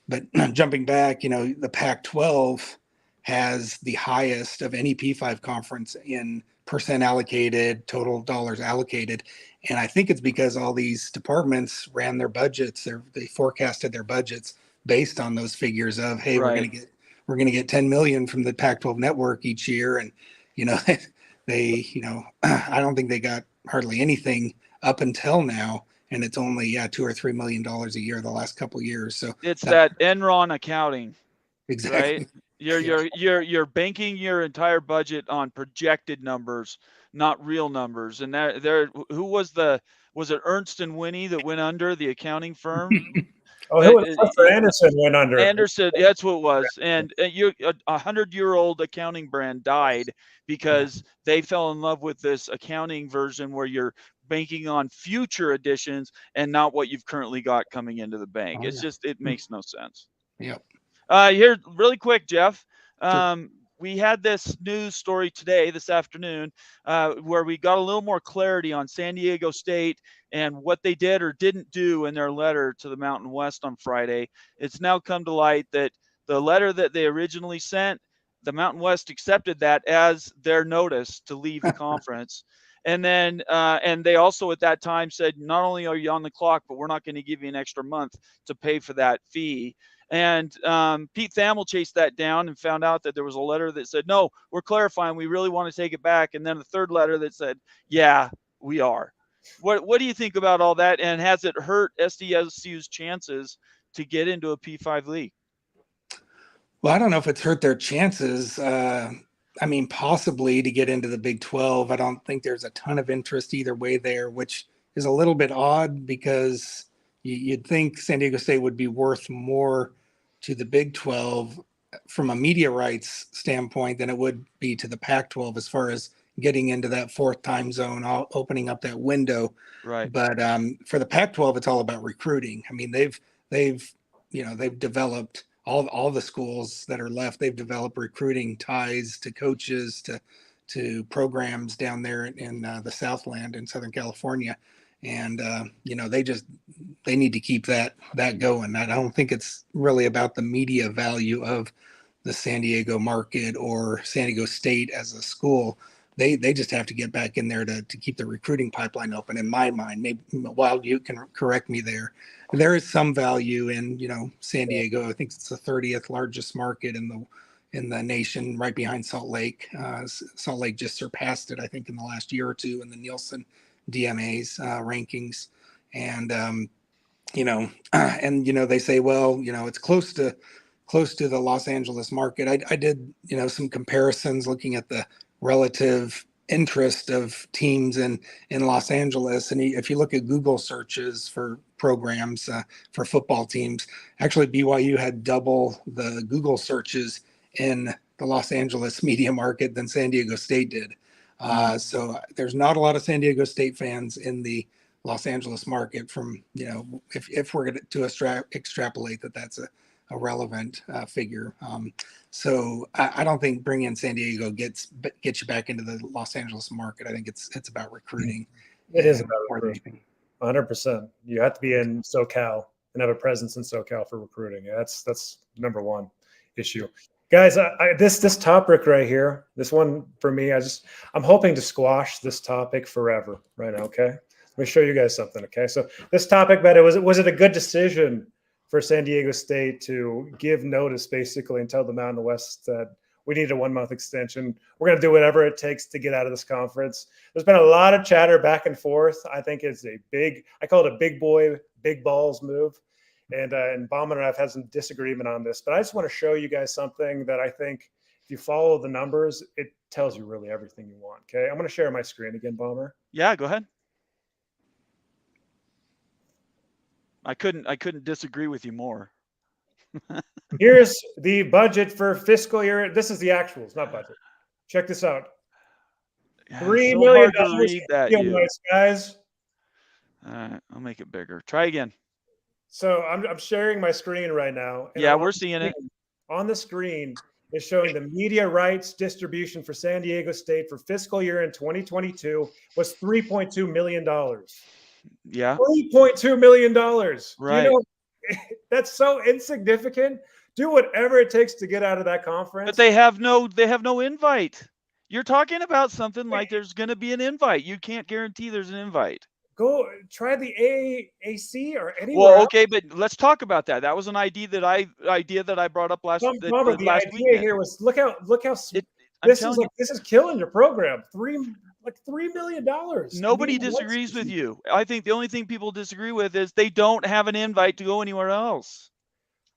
But jumping back, the Pac-12 has the highest of any P5 conference in percent allocated, total dollars allocated. And I think it's because all these departments ran their budgets, they forecasted their budgets based on those figures of, hey, right, we're going to get 10 million from the Pac-12 network each year. And, they, I don't think they got hardly anything up until now. And it's only, $2 or $3 million a year the last couple of years. So it's that Enron accounting. Exactly. Right? You're banking your entire budget on projected numbers, not real numbers. And who was it Ernst and Winnie that went under, the accounting firm? Anderson went under. Anderson, that's what it was. And a 100-year-old accounting brand died because they fell in love with this accounting version where you're banking on future additions and not what you've currently got coming into the bank. Oh, It's yeah. just, it makes no sense. Yep. Here, really quick, Jeff. Sure. We had this news story today, this afternoon, where we got a little more clarity on San Diego State and what they did or didn't do in their letter to the Mountain West on Friday. It's now come to light that the letter that they originally sent, the Mountain West accepted that as their notice to leave the conference. And then, and they also at that time said, not only are you on the clock, but we're not going to give you an extra month to pay for that fee. And Pete Thamel chased that down and found out that there was a letter that said, no, we're clarifying. We really want to take it back. And then a third letter that said, yeah, we are. What do you think about all that? And has it hurt SDSU's chances to get into a P5 league? Well, I don't know if it's hurt their chances. I mean, possibly to get into the Big 12. I don't think there's a ton of interest either way there, which is a little bit odd because you'd think San Diego State would be worth more to the Big 12 from a media rights standpoint than it would be to the Pac-12 as far as getting into that fourth time zone, opening up that window. Right. But for the Pac-12, it's all about recruiting. I mean, they've developed all the schools that are left. They've developed recruiting ties to coaches, to programs down there in the Southland in Southern California. And, they need to keep that going. I don't think it's really about the media value of the San Diego market or San Diego State as a school. They just have to get back in there to keep the recruiting pipeline open. In my mind, maybe Wild, you can correct me there. There is some value in, San Diego. I think it's the 30th largest market in the nation, right behind Salt Lake. Salt Lake just surpassed it, I think, in the last year or two in the Nielsen DMA's rankings. And, they say, well, it's close to the Los Angeles market. I did, some comparisons looking at the relative interest of teams in Los Angeles. And if you look at Google searches for programs for football teams, actually BYU had double the Google searches in the Los Angeles media market than San Diego State did. So there's not a lot of San Diego State fans in the Los Angeles market from, if we're going to extrapolate that's a relevant figure. So I don't think bringing San Diego gets you back into the Los Angeles market. I think it's about recruiting. It is about recruiting. 100%. You have to be in SoCal and have a presence in SoCal for recruiting. That's number one issue. Guys, this topic right here, this one for me, I'm hoping to squash this topic forever right now. Okay, let me show you guys something. Okay, so this topic, but was it a good decision for San Diego State to give notice basically and tell the Mountain West that we need a 1 month extension? We're going to do whatever it takes to get out of this conference. There's been a lot of chatter back and forth. I think it's I call it a big boy, big balls move. And Bauman and I have had some disagreement on this, but I just want to show you guys something that I think if you follow the numbers, it tells you really everything you want. Okay, I'm going to share my screen again, Bauman. Yeah, go ahead. I couldn't disagree with you more. Here's the budget for fiscal year. This is the actuals, not budget. Check this out. $3 million. To read that, nice, guys. I'll make it bigger. Try again. So I'm sharing my screen right now. And yeah, we're seeing it. On the screen is showing the media rights distribution for San Diego State for fiscal year in 2022 was $3.2 million. Yeah. $3.2 million. Right. That's so insignificant. Do whatever it takes to get out of that conference. But they have no invite. You're talking about something like there's going to be an invite. You can't guarantee there's an invite. Go try the AAC or anywhere. Well, okay, but let's talk about that. That was an idea that I brought up last weekend. The idea here was look how this is killing your program. $3 million. Nobody disagrees with you. I think the only thing people disagree with is they don't have an invite to go anywhere else.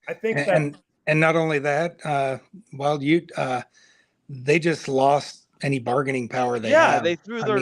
I think and not only that, they just lost any bargaining power they have. They threw their.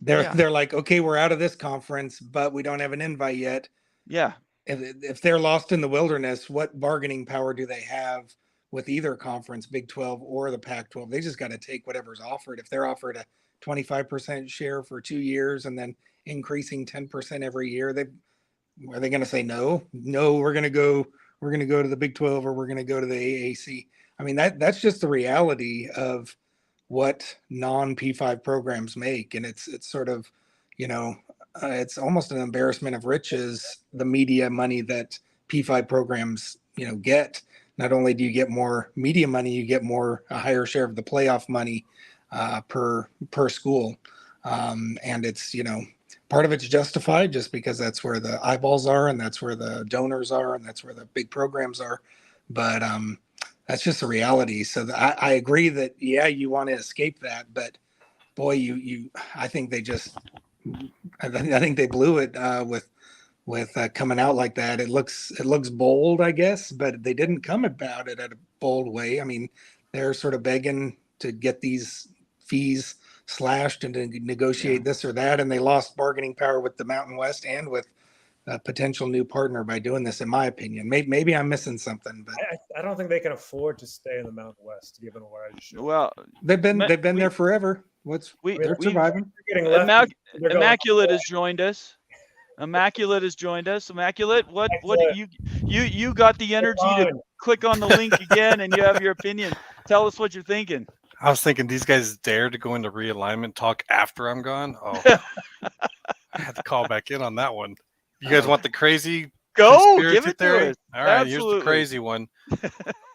They're like, okay, we're out of this conference, but we don't have an invite yet. Yeah. If they're lost in the wilderness, what bargaining power do they have with either conference, Big 12 or the Pac-12? They just got to take whatever's offered. If they're offered a 25% share for 2 years and then increasing 10% every year, are they going to say no? No, we're going to go to the Big 12, or we're going to go to the AAC. I mean, that's just the reality of what non P5 programs make, and it's sort of, it's almost an embarrassment of riches, the media money that P5 programs get. Not only do you get more media money, you get a higher share of the playoff money per school, and it's part of it's justified just because that's where the eyeballs are, and that's where the donors are, and that's where the big programs are. But that's just the reality. So I agree that, yeah, you want to escape that, but boy, I think they blew it with coming out like that. It looks bold, I guess, but they didn't come about it at a bold way. I mean, they're sort of begging to get these fees slashed and to negotiate this or that, and they lost bargaining power with the Mountain West and with a potential new partner by doing this, in my opinion. Maybe I'm missing something, but I don't think they can afford to stay in the Mountain West, given what I just showed. Well, they've been there forever. They're surviving. Immaculate has joined us. Immaculate, what you got the energy to click on the link again, and you have your opinion. Tell us what you're thinking. I was thinking these guys dare to go into realignment talk after I'm gone. Oh, I had to call back in on that one. You guys want the crazy give it theory? to us. All right, Absolutely. Here's the crazy one.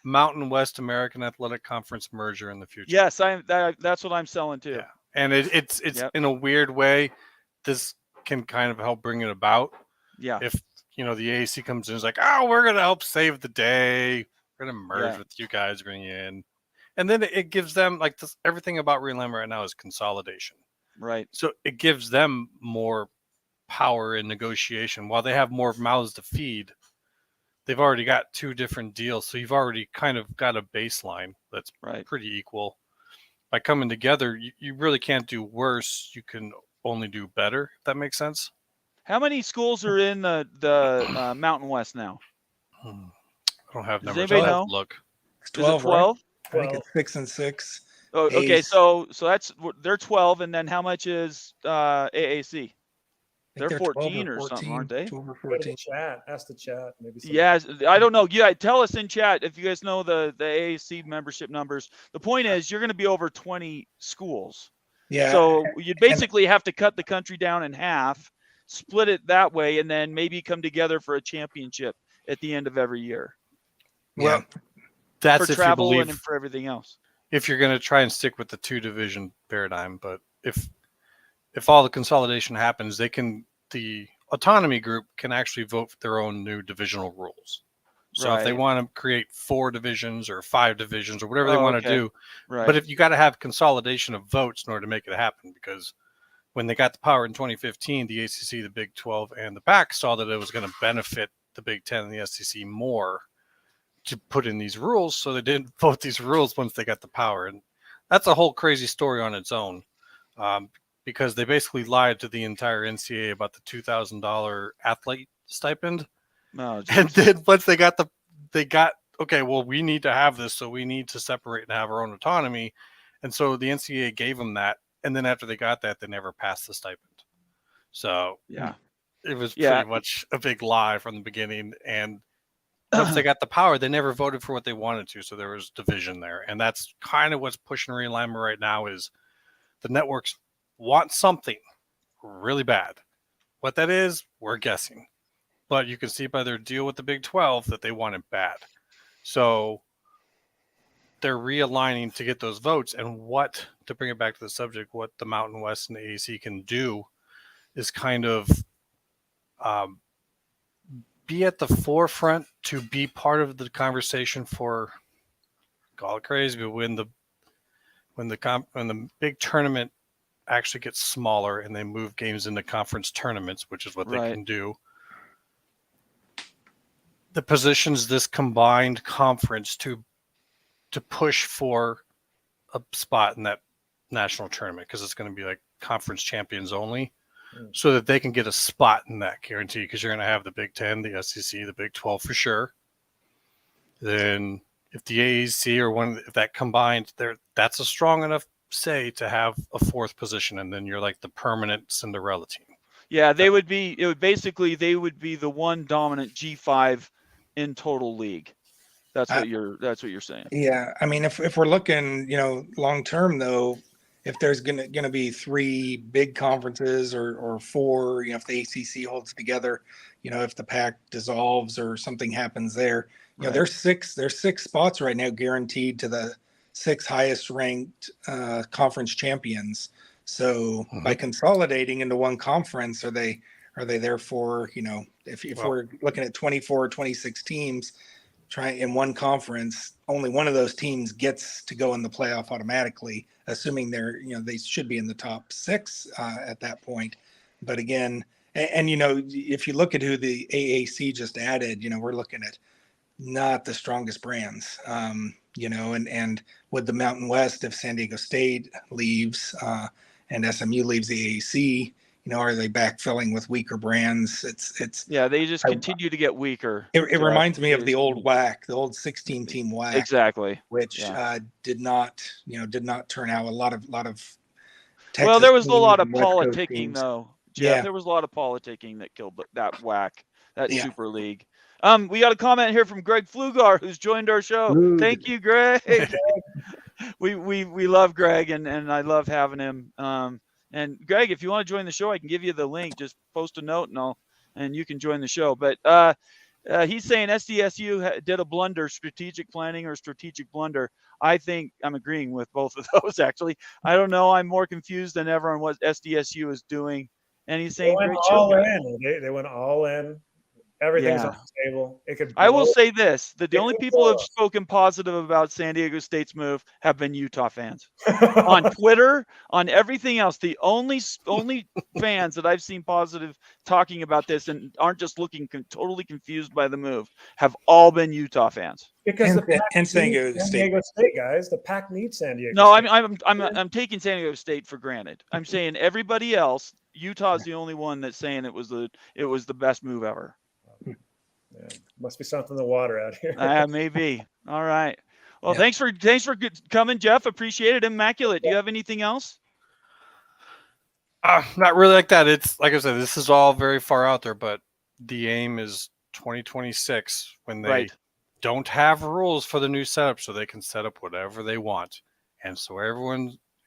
Mountain West American Athletic Conference merger in the future. Yes, that's what I'm selling too. Yeah. And it's in a weird way, this can kind of help bring it about. Yeah. If the AAC comes in and is like, oh, we're gonna help save the day. We're gonna merge with you guys, bring you in. And then it gives them, like, everything about realignment right now is consolidation. Right. So it gives them more power in negotiation. While they have more mouths to feed, they've already got two different deals. So you've already kind of got a baseline that's pretty equal. By coming together, you really can't do worse. You can only do better, if that makes sense. How many schools are in the Mountain West now? I don't have numbers. Does anybody know? Look. It's 12, 12? Right? I think it's 6 and 6. Oh, okay, so they're 12, and then how much is AAC? They're 14 or something, aren't they? 12 or 14. Ask the chat. Maybe. Yes, I don't know. Yeah, tell us in chat if you guys know the AAC membership numbers. The point is, you're going to be over 20 schools. Yeah. So you'd basically have to cut the country down in half, split it that way, and then maybe come together for a championship at the end of every year. Well, that's for if travel you believe, and for everything else. If you're going to try and stick with the 2-division paradigm, but if all the consolidation happens, the autonomy group can actually vote for their own new divisional rules. So if they want to create 4 divisions or 5 divisions or whatever they want to do, but if you got to have consolidation of votes in order to make it happen, because when they got the power in 2015, the ACC, the Big 12, and the PAC saw that it was going to benefit the Big 10 and the SEC more to put in these rules, so they didn't vote these rules once they got the power. And that's a whole crazy story on its own, because they basically lied to the entire NCAA about the $2,000 athlete stipend. Oh, and then once they got okay, well, we need to have this, so we need to separate and have our own autonomy. And so the NCAA gave them that, and then after they got that, they never passed the stipend. So it was pretty much a big lie from the beginning. And once they got the power, they never voted for what they wanted to. So there was division there. And that's kind of what's pushing realignment right now, is the networks want something really bad. What that is, we're guessing. But you can see by their deal with the Big 12 that they want it bad. So they're realigning to get those votes. And to bring it back to the subject, what the Mountain West and the AAC can do is kind of be at the forefront, to be part of the conversation for, call it crazy, but when the big tournament actually gets smaller and they move games into conference tournaments, which is what they can do, the positions this combined conference to push for a spot in that national tournament, because it's going to be like conference champions only, so that they can get a spot in that guarantee, because you're going to have the Big 10, the SEC, the Big 12 for sure. Then if the AAC or if that combined, that's a strong enough say to have a 4th position, and then you're like the permanent Cinderella team. Yeah, they would be. It would basically they would be the one dominant G5 in total league. That's what you're saying. Yeah, I mean, if we're looking, long term though, if there's gonna be 3 big conferences or 4, if the ACC holds together, if the pack dissolves or something happens there, Right. there's 6 spots right now guaranteed to the 6 highest ranked conference champions. So by consolidating into one conference, are they therefore, if we're looking at 24 or 26 teams try in one conference, only one of those teams gets to go in the playoff automatically, assuming they should be in the top 6 at that point. But again, and if you look at who the AAC just added, we're looking at not the strongest brands, and with the Mountain West, if San Diego State leaves and SMU leaves the AAC, are they backfilling with weaker brands? It's they just continue to get weaker. It reminds me of the old WAC, the old 16-team WAC, exactly, which did not turn out a lot of Texas. Well, there was a lot of politicking though, Jeff. Yeah. There was a lot of politicking that killed that WAC, that Super League. We got a comment here from Greg Flugar, who's joined our show. Thank you, Greg. we love Greg, and I love having him. And Greg, if you want to join the show, I can give you the link. Just post a note and you can join the show. But he's saying SDSU did a blunder, strategic planning or strategic blunder. I think I'm agreeing with both of those, actually. I don't know. I'm more confused than ever on what SDSU is doing. And he's saying they went all in. They went all in. Everything's on the table. I will say this: the only people who have spoken positive about San Diego State's move have been Utah fans on Twitter, on everything else. The only fans that I've seen positive talking about this and aren't just looking totally confused by the move have all been Utah fans. Because and San Diego State guys, the pack needs San Diego. No, State. I'm taking San Diego State for granted. I'm saying everybody else. Utah's the only one that's saying it was the best move ever. Yeah, must be something in the water out here. Maybe. All right. Well, thanks for coming, Jeff. Appreciate it. Immaculate. Do you have anything else? Not really like that. It's like I said, this is all very far out there, but the aim is 2026 when they don't have rules for the new setup, so they can set up whatever they want. And so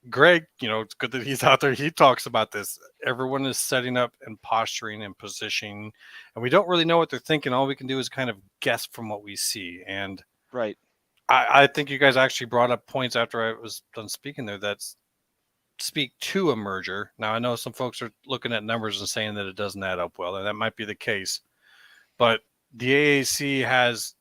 Greg, it's good that he's out there. He talks about this. Everyone is setting up and posturing and positioning, and we don't really know what they're thinking. All we can do is kind of guess from what we see. And I think you guys actually brought up points after I was done speaking there that speak to a merger. Now, I know some folks are looking at numbers and saying that it doesn't add up well, and that might be the case. But the AAC has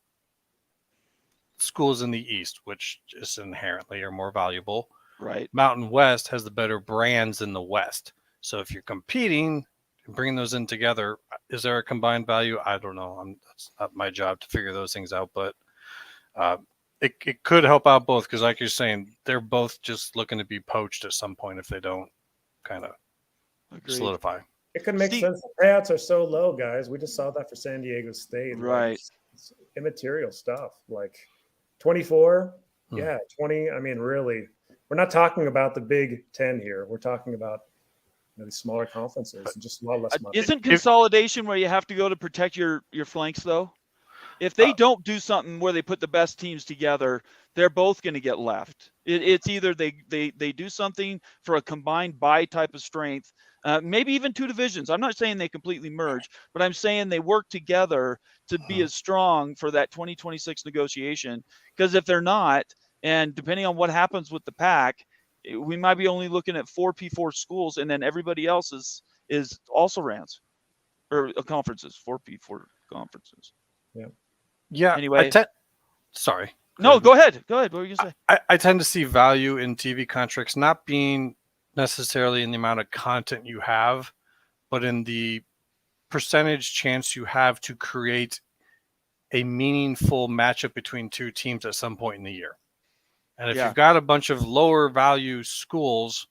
schools in the East, which just inherently are more valuable. Right. Mountain West has the better brands in the West. So if you're competing and bringing those in together, is there a combined value? I don't know. That's not my job to figure those things out, but it could help out both because, like you're saying, they're both just looking to be poached at some point if they don't kind of solidify. It could make sense. The payouts are so low, guys. We just saw that for San Diego State. Right. It's immaterial stuff. Like 24, 20. I mean, really. We're not talking about the Big Ten here. We're talking about the smaller conferences and just a lot less money. Isn't consolidation where you have to go to protect your flanks, though? If they don't do something where they put the best teams together, they're both going to get left. It's either they do something for a combined buy type of strength, maybe even 2 divisions. I'm not saying they completely merge, but I'm saying they work together to be as strong for that 2026 negotiation. Because if they're not, and depending on what happens with the pack, we might be only looking at 4 P4 schools, and then everybody else is also rans or conferences, 4 P4 conferences. Yeah. Anyway, sorry. No, go ahead. What were you gonna say? I tend to see value in TV contracts not being necessarily in the amount of content you have, but in the percentage chance you have to create a meaningful matchup between 2 teams at some point in the year. And if you've got a bunch of lower value schools,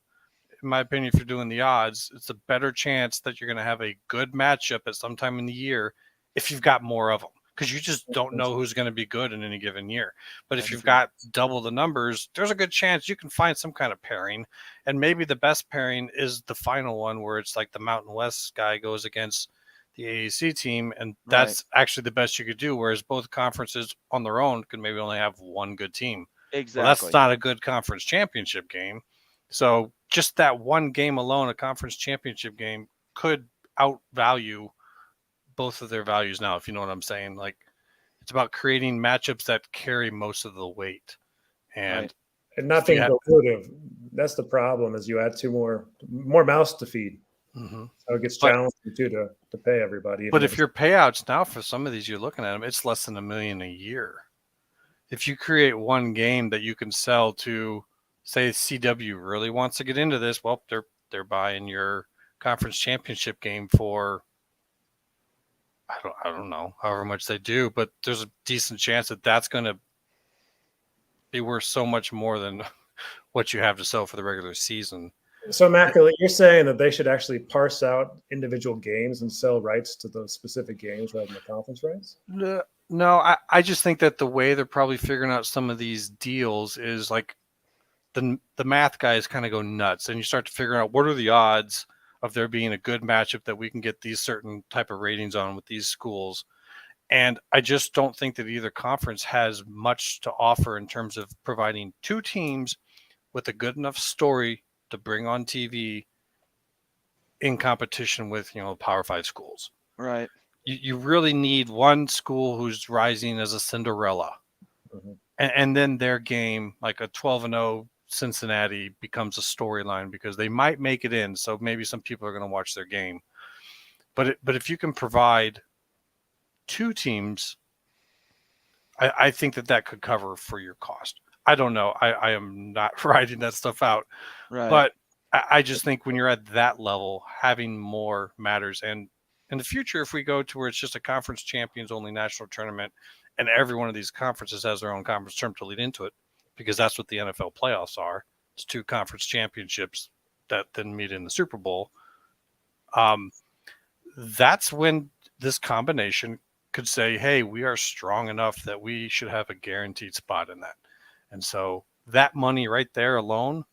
in my opinion, if you're doing the odds, it's a better chance that you're going to have a good matchup at some time in the year if you've got more of them. because you just don't know who's going to be good in any given year. But if you've got double the numbers, there's a good chance you can find some kind of pairing. And maybe the best pairing is the final one where it's like the Mountain West guy goes against the AAC team, and that's actually the best you could do, whereas both conferences on their own could maybe only have one good team. Exactly. Well, that's not a good conference championship game. So just that one game alone, a conference championship game, could outvalue both of their values now, if you know what I'm saying. Like, it's about creating matchups that carry most of the weight. And not being dilutive. That's the problem, is you add two more mouths to feed. Mm-hmm. So it gets challenging too to pay everybody. But if your payouts now for some of these, you're looking at them, it's less than $1 million a year. If you create one game that you can sell to, say, CW really wants to get into this, well, they're buying your conference championship game for, I don't know, however much they do, but there's a decent chance that that's going to be worth so much more than what you have to sell for the regular season. So, Immaculate, you're saying that they should actually parse out individual games and sell rights to those specific games rather than the conference rights? No, I just think that the way they're probably figuring out some of these deals is like the math guys kind of go nuts, and you start to figure out what are the odds of there being a good matchup that we can get these certain type of ratings on with these schools. And I just don't think that either conference has much to offer in terms of providing two teams with a good enough story to bring on TV in competition with, Power 5 schools. Right. You really need one school who's rising as a Cinderella. Mm-hmm. And then their game, like a 12-0 Cincinnati, becomes a storyline because they might make it in. So maybe some people are going to watch their game. But if you can provide two teams, I think that could cover for your cost. I don't know. I am not writing that stuff out. Right. But I just think when you're at that level, having more matters. And in the future, if we go to where it's just a conference champions only national tournament, and every one of these conferences has their own conference term to lead into it, because that's what the NFL playoffs are. It's two conference championships that then meet in the Super Bowl. That's when this combination could say, hey, we are strong enough that we should have a guaranteed spot in that. And so that money right there alone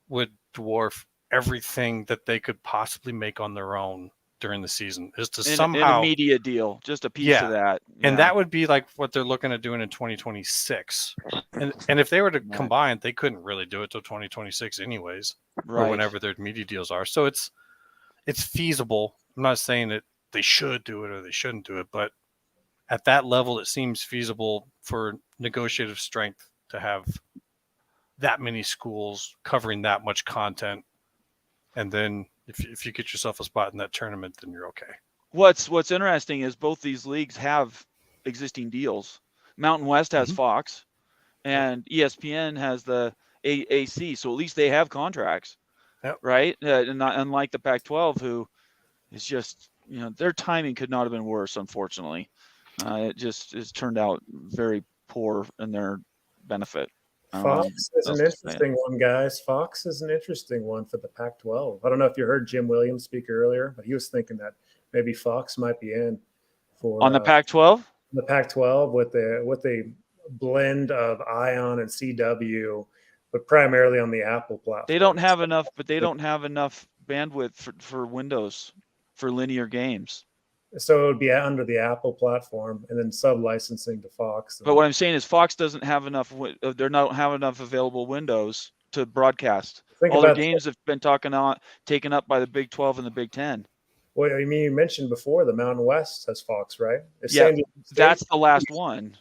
would dwarf everything that they could possibly make on their own during the season, is to somehow in a media deal, just a piece of that. Yeah. And that would be like what they're looking at doing in 2026. And if they were to combine, they couldn't really do it till 2026 anyways, or whenever their media deals are. So it's feasible. I'm not saying that they should do it or they shouldn't do it, but at that level, it seems feasible for negotiative strength to have that many schools covering that much content. And then if you get yourself a spot in that tournament, then you're okay. What's interesting is both these leagues have existing deals. Mountain West has Fox, and ESPN has the AAC. So at least they have contracts, right? And not unlike the Pac-12, who is just, their timing could not have been worse, unfortunately. It just has turned out very poor in their benefit. Fox is an interesting one, guys. Fox is an interesting one for the Pac-12. I don't know if you heard Jim Williams speak earlier, but he was thinking that maybe Fox might be in for on the Pac-12. The Pac-12 with a blend of Ion and CW, but primarily on the Apple platform. They don't have enough, but they don't have enough bandwidth for Windows for linear games. So it would be under the Apple platform and then sub-licensing to Fox. But what I'm saying is Fox doesn't have enough. They don't have enough available windows to broadcast. All their games have been taken up by the Big 12 and the Big 10. Well, I mean, you mentioned before the Mountain West has Fox, right? Yeah, that's the last one.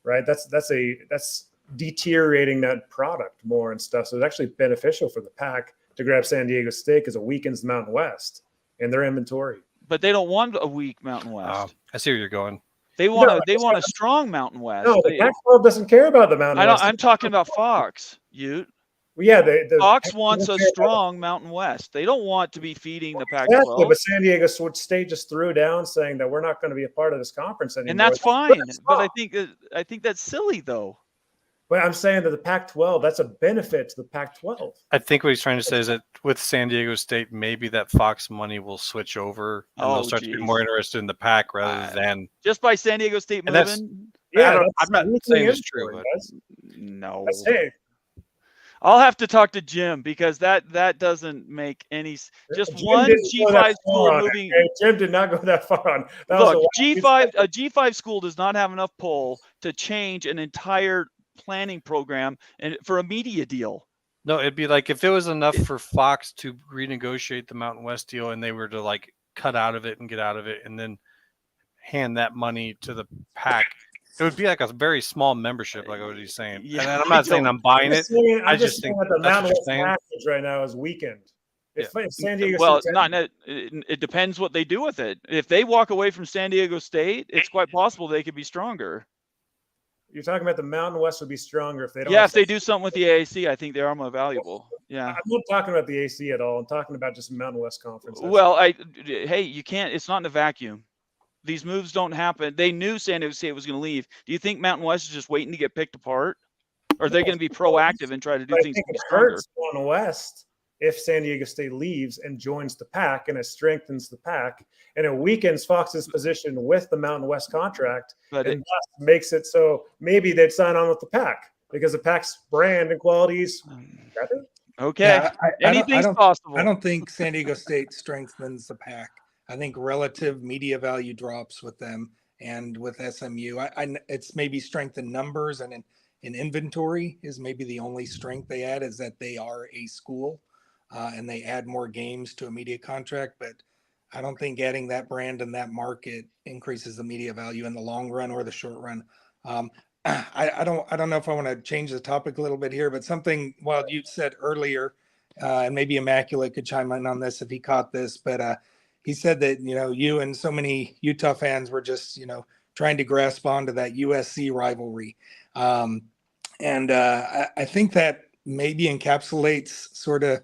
Right. That's deteriorating that product more and stuff. So it's actually beneficial for the Pac to grab San Diego State because it weakens the Mountain West in their inventory. But they don't want a weak Mountain West. I see where you're going. They want a strong Mountain West. No, the Pac-12 doesn't care about the Mountain West. I'm talking about Fox. Well, yeah, Fox wants a strong Mountain West. They don't want to be feeding the Pac-12. Exactly, but San Diego State just threw down saying that we're not going to be a part of this conference anymore. And that's fine. But I think that's silly, though. But I'm saying that the Pac-12, that's a benefit to the Pac-12. I think what he's trying to say is that with San Diego State, maybe that Fox money will switch over and they'll start to be more interested in the Pac rather than just by San Diego State moving. Yeah, I'm not saying it's true, but no. Hey, I'll have to talk to Jim because that doesn't make any. Just Jim one didn't go that G5 school far on it, moving. okay? Jim did not go that far on. That Look, was a G5 school does not have enough pull to change an entire planning program and for a media deal. No, it'd be like if it was enough for Fox to renegotiate the Mountain West deal and they were to like cut out of it and get out of it and then hand that money to the Pac. It would be like a very small membership, like what he's saying. Yeah, and I'm not saying I'm buying it. I just think that the that's Mountain what West you're saying. package right now is weakened. If San Diego well, State, it depends what they do with it. If they walk away from San Diego State, it's quite possible they could be stronger. You're talking about the Mountain West would be stronger if they don't. Yeah, if they do something with the AAC, I think they are more valuable. Yeah, I'm not talking about the AC at all. I'm talking about just Mountain West Conference. Well, hey, you can't. It's not in a vacuum. These moves don't happen. They knew San Diego State was going to leave. Do you think Mountain West is just waiting to get picked apart? Or are they going to be proactive and try to do things to be stronger? It hurts Mountain West if San Diego State leaves and joins the Pac, and it strengthens the Pac, and it weakens Fox's position with the Mountain West contract, but and thus makes it so maybe they'd sign on with the Pac because the Pac's brand and qualities better. Okay, Yeah, anything's possible. I don't think San Diego State strengthens the Pac. I think relative media value drops with them and with SMU. It's maybe strength in numbers and in inventory is maybe the only strength they add is that they are a school and they add more games to a media contract. But I don't think adding that brand and that market increases the media value in the long run or the short run. I don't know if I want to change the topic a little bit here, but something Wild you said earlier, and maybe Immaculate could chime in on this if he caught this, but he said that, you and so many Utah fans were just, trying to grasp onto that USC rivalry. And I think that maybe encapsulates sort of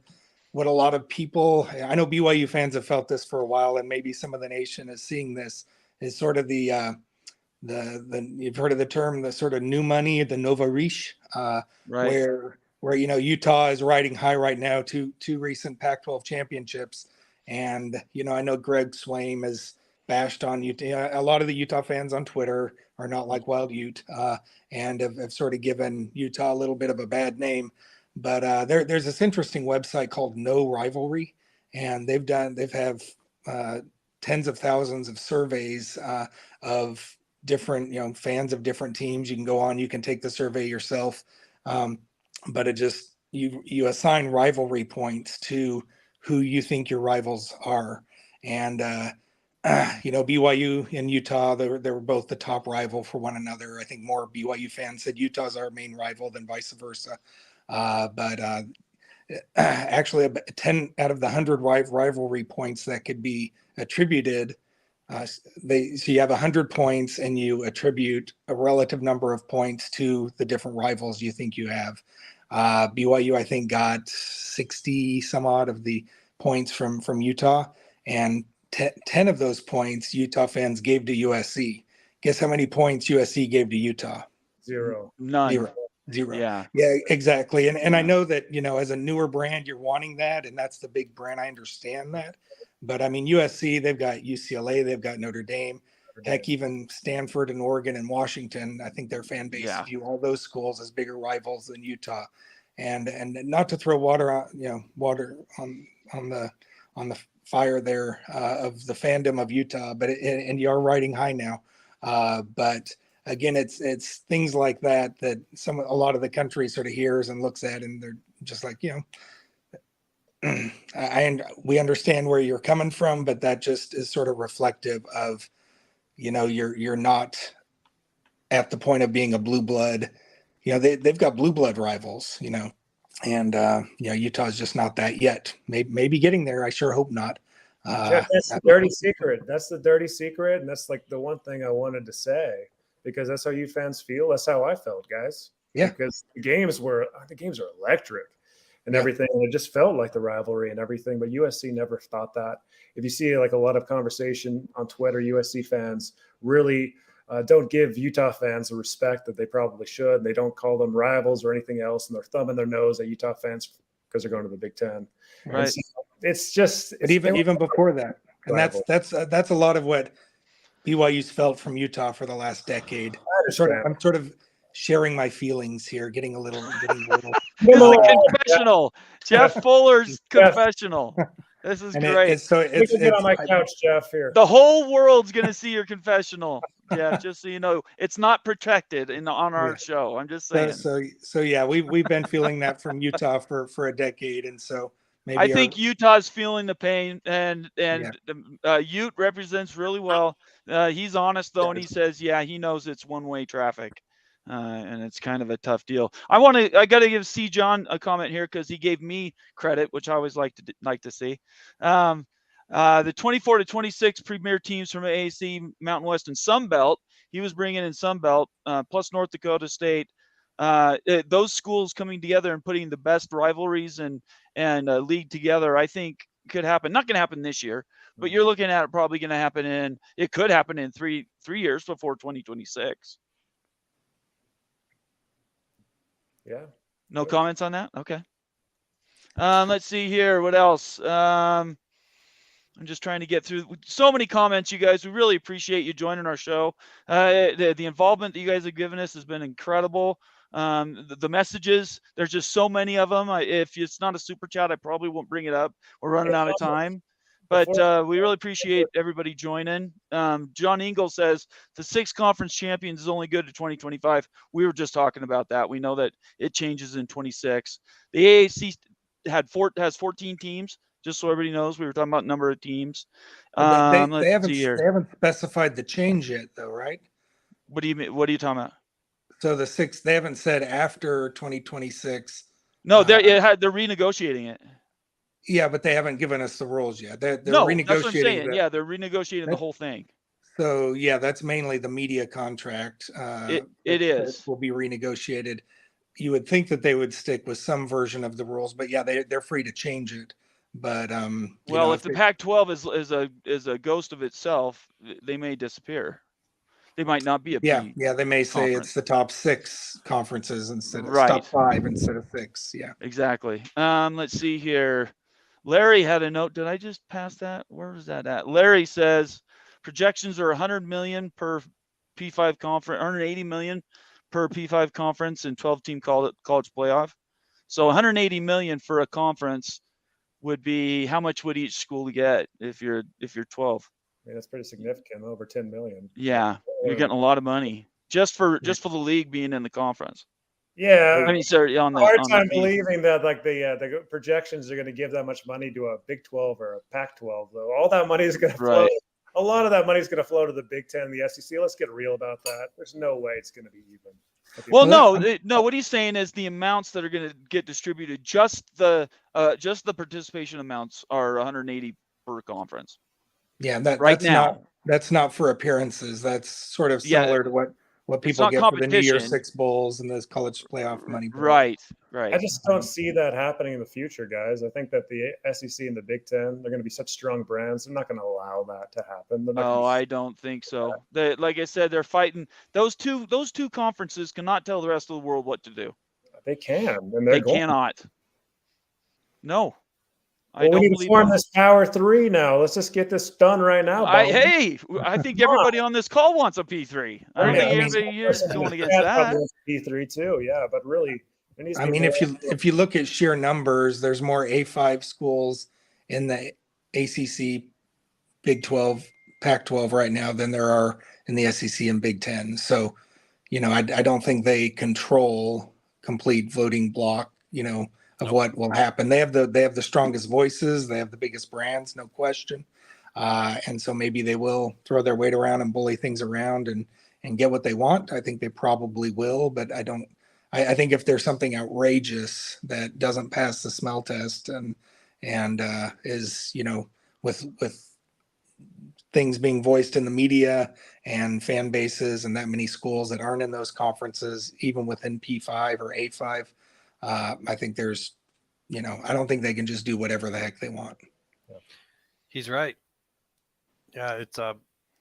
what a lot of people, I know BYU fans have felt this for a while, and maybe some of the nation is seeing this, is sort of the you've heard of the term, the sort of new money, the Nova Riche, right. where Utah is riding high right now, two recent Pac-12 championships. And, I know Greg Swaim has bashed on Utah. A lot of the Utah fans on Twitter are not like Wild Ute and have sort of given Utah a little bit of a bad name. But there's this interesting website called No Rivalry, and they've have tens of thousands of surveys of different, fans of different teams. You can go on, you can take the survey yourself. But it just, you assign rivalry points to who you think your rivals are. And, BYU and Utah, they were both the top rival for one another. I think more BYU fans said Utah's our main rival than vice versa. But actually 10 out of the 100 rivalry points that could be attributed, so you have 100 points and you attribute a relative number of points to the different rivals you think you have. BYU, I think, got 60 some odd of the points from Utah, and 10 of those points Utah fans gave to USC. Guess how many points USC gave to Utah? Zero. None. Zero. Yeah, exactly. And I know that, as a newer brand, you're wanting that, and that's the big brand. I understand that. But I mean, USC, they've got UCLA, they've got Notre Dame, heck, even Stanford and Oregon and Washington. I think their fan base view all those schools as bigger rivals than Utah. And not to throw water on the fire there of the fandom of Utah, but and you are riding high now. But again, it's things like that a lot of the country sort of hears and looks at, and they're just like, we understand where you're coming from, but that just is sort of reflective of, you're not at the point of being a blue blood. They've got blue blood rivals, and Utah's just not that yet. Maybe getting there. I sure hope not. Jeff, that's the dirty secret. That's the dirty secret, and that's like the one thing I wanted to say, because that's how you fans feel. That's how I felt, guys. Yeah, because the games are electric and everything, and it just felt like the rivalry and everything. But USC never thought that. If you see like a lot of conversation on Twitter, USC fans really don't give Utah fans the respect that they probably should. They don't call them rivals or anything else, and they're thumbing their nose at Utah fans because they're going to the Big Ten. Right. So it's just, but even before that, and that's a lot of what BYU's felt from Utah for the last decade. I'm sort of sharing my feelings here, getting a little. This is a confessional. Jeff Fuller's confessional. This is great. It's get on my couch, Jeff. Here, the whole world's gonna see your confessional. Yeah, just so you know, it's not protected on our show. I'm just saying. So yeah, we've been feeling that from Utah for a decade, and so maybe I think Utah's feeling the pain, and Ute represents really well. He's honest though, and he says, yeah, he knows it's one-way traffic. And it's kind of a tough deal. I got to give C. John a comment here because he gave me credit, which I always like to see. The 24 to 26 premier teams from AAC, Mountain West, and Sun Belt. He was bringing in Sun Belt plus North Dakota State. Those schools coming together and putting the best rivalries and league together, I think could happen. Not going to happen this year, but you're looking at it probably going to happen it could happen in three years before 2026. Yeah. No comments on that? Okay. Let's see here. What else? I'm just trying to get through so many comments, you guys. We really appreciate you joining our show. The involvement that you guys have given us has been incredible. The messages, there's just so many of them. If it's not a super chat, I probably won't bring it up. We're running out of time. But we really appreciate everybody joining. John Ingle says the 6 conference champions is only good to 2025. We were just talking about that. We know that it changes in 26. The AAC has 14 teams. Just so everybody knows, we were talking about number of teams. They haven't specified the change yet, though, right? What do you mean? What are you talking about? So the 6, they haven't said after 2026. No, they're renegotiating it. Yeah, but they haven't given us the rules yet. They're renegotiating. That's what I'm saying. Yeah, they're renegotiating the whole thing. So yeah, that's mainly the media contract. It is. Will be renegotiated. You would think that they would stick with some version of the rules, but yeah, they're free to change it. But if the Pac-12 is a ghost of itself, they may disappear. They might not be a yeah. They may say it's the top 6 conferences instead of top 5 instead of 6. Yeah, exactly. Let's see here. Larry had a note. Did I just pass that? Where was that at? Larry says projections are 100 million per P5 conference, 180 million per P5 conference and 12-team college playoff. So 180 million for a conference would be, how much would each school get if you're 12? Yeah, that's pretty significant, over 10 million. Yeah, you're getting a lot of money just for the league being in the conference. Yeah, I mean, sorry, hard time believing that the projections are going to give that much money to a Big 12 or a Pac-12. Though all that money is going to flow. A lot of that money is going to flow to the Big 10 and the SEC. Let's get real about that. There's no way it's going to be even. Well, no. What he's saying is the amounts that are going to get distributed, just the participation amounts are 180 per conference. Yeah, that's not for appearances. That's sort of similar to what people get for the New Year's 6 bowls and those college playoff money. Right. I just don't see that happening in the future, guys. I think that the SEC and the Big 10, they're going to be such strong brands. They're not going to allow that to happen. I don't think so. Like I said, they're fighting. Those two conferences cannot tell the rest of the world what to do. They can. And they cannot. No. We need to form this Power 3 now. Let's just get this done right now. I think everybody on this call wants a P3. I don't think anybody here is going against that. P3 too, yeah. But really, if you look at sheer numbers, there's more A5 schools in the ACC, Big 12, Pac-12 right now than there are in the SEC and Big 10. So, I don't think they control complete voting block, of what will happen. They have the strongest voices. They have the biggest brands, no question. And so maybe they will throw their weight around and bully things around and get what they want. I think they probably will, but I think if there's something outrageous that doesn't pass the smell test and is, with things being voiced in the media and fan bases and that many schools that aren't in those conferences, even within P5 or A5, I think there's, I don't think they can just do whatever the heck they want. He's right. Yeah,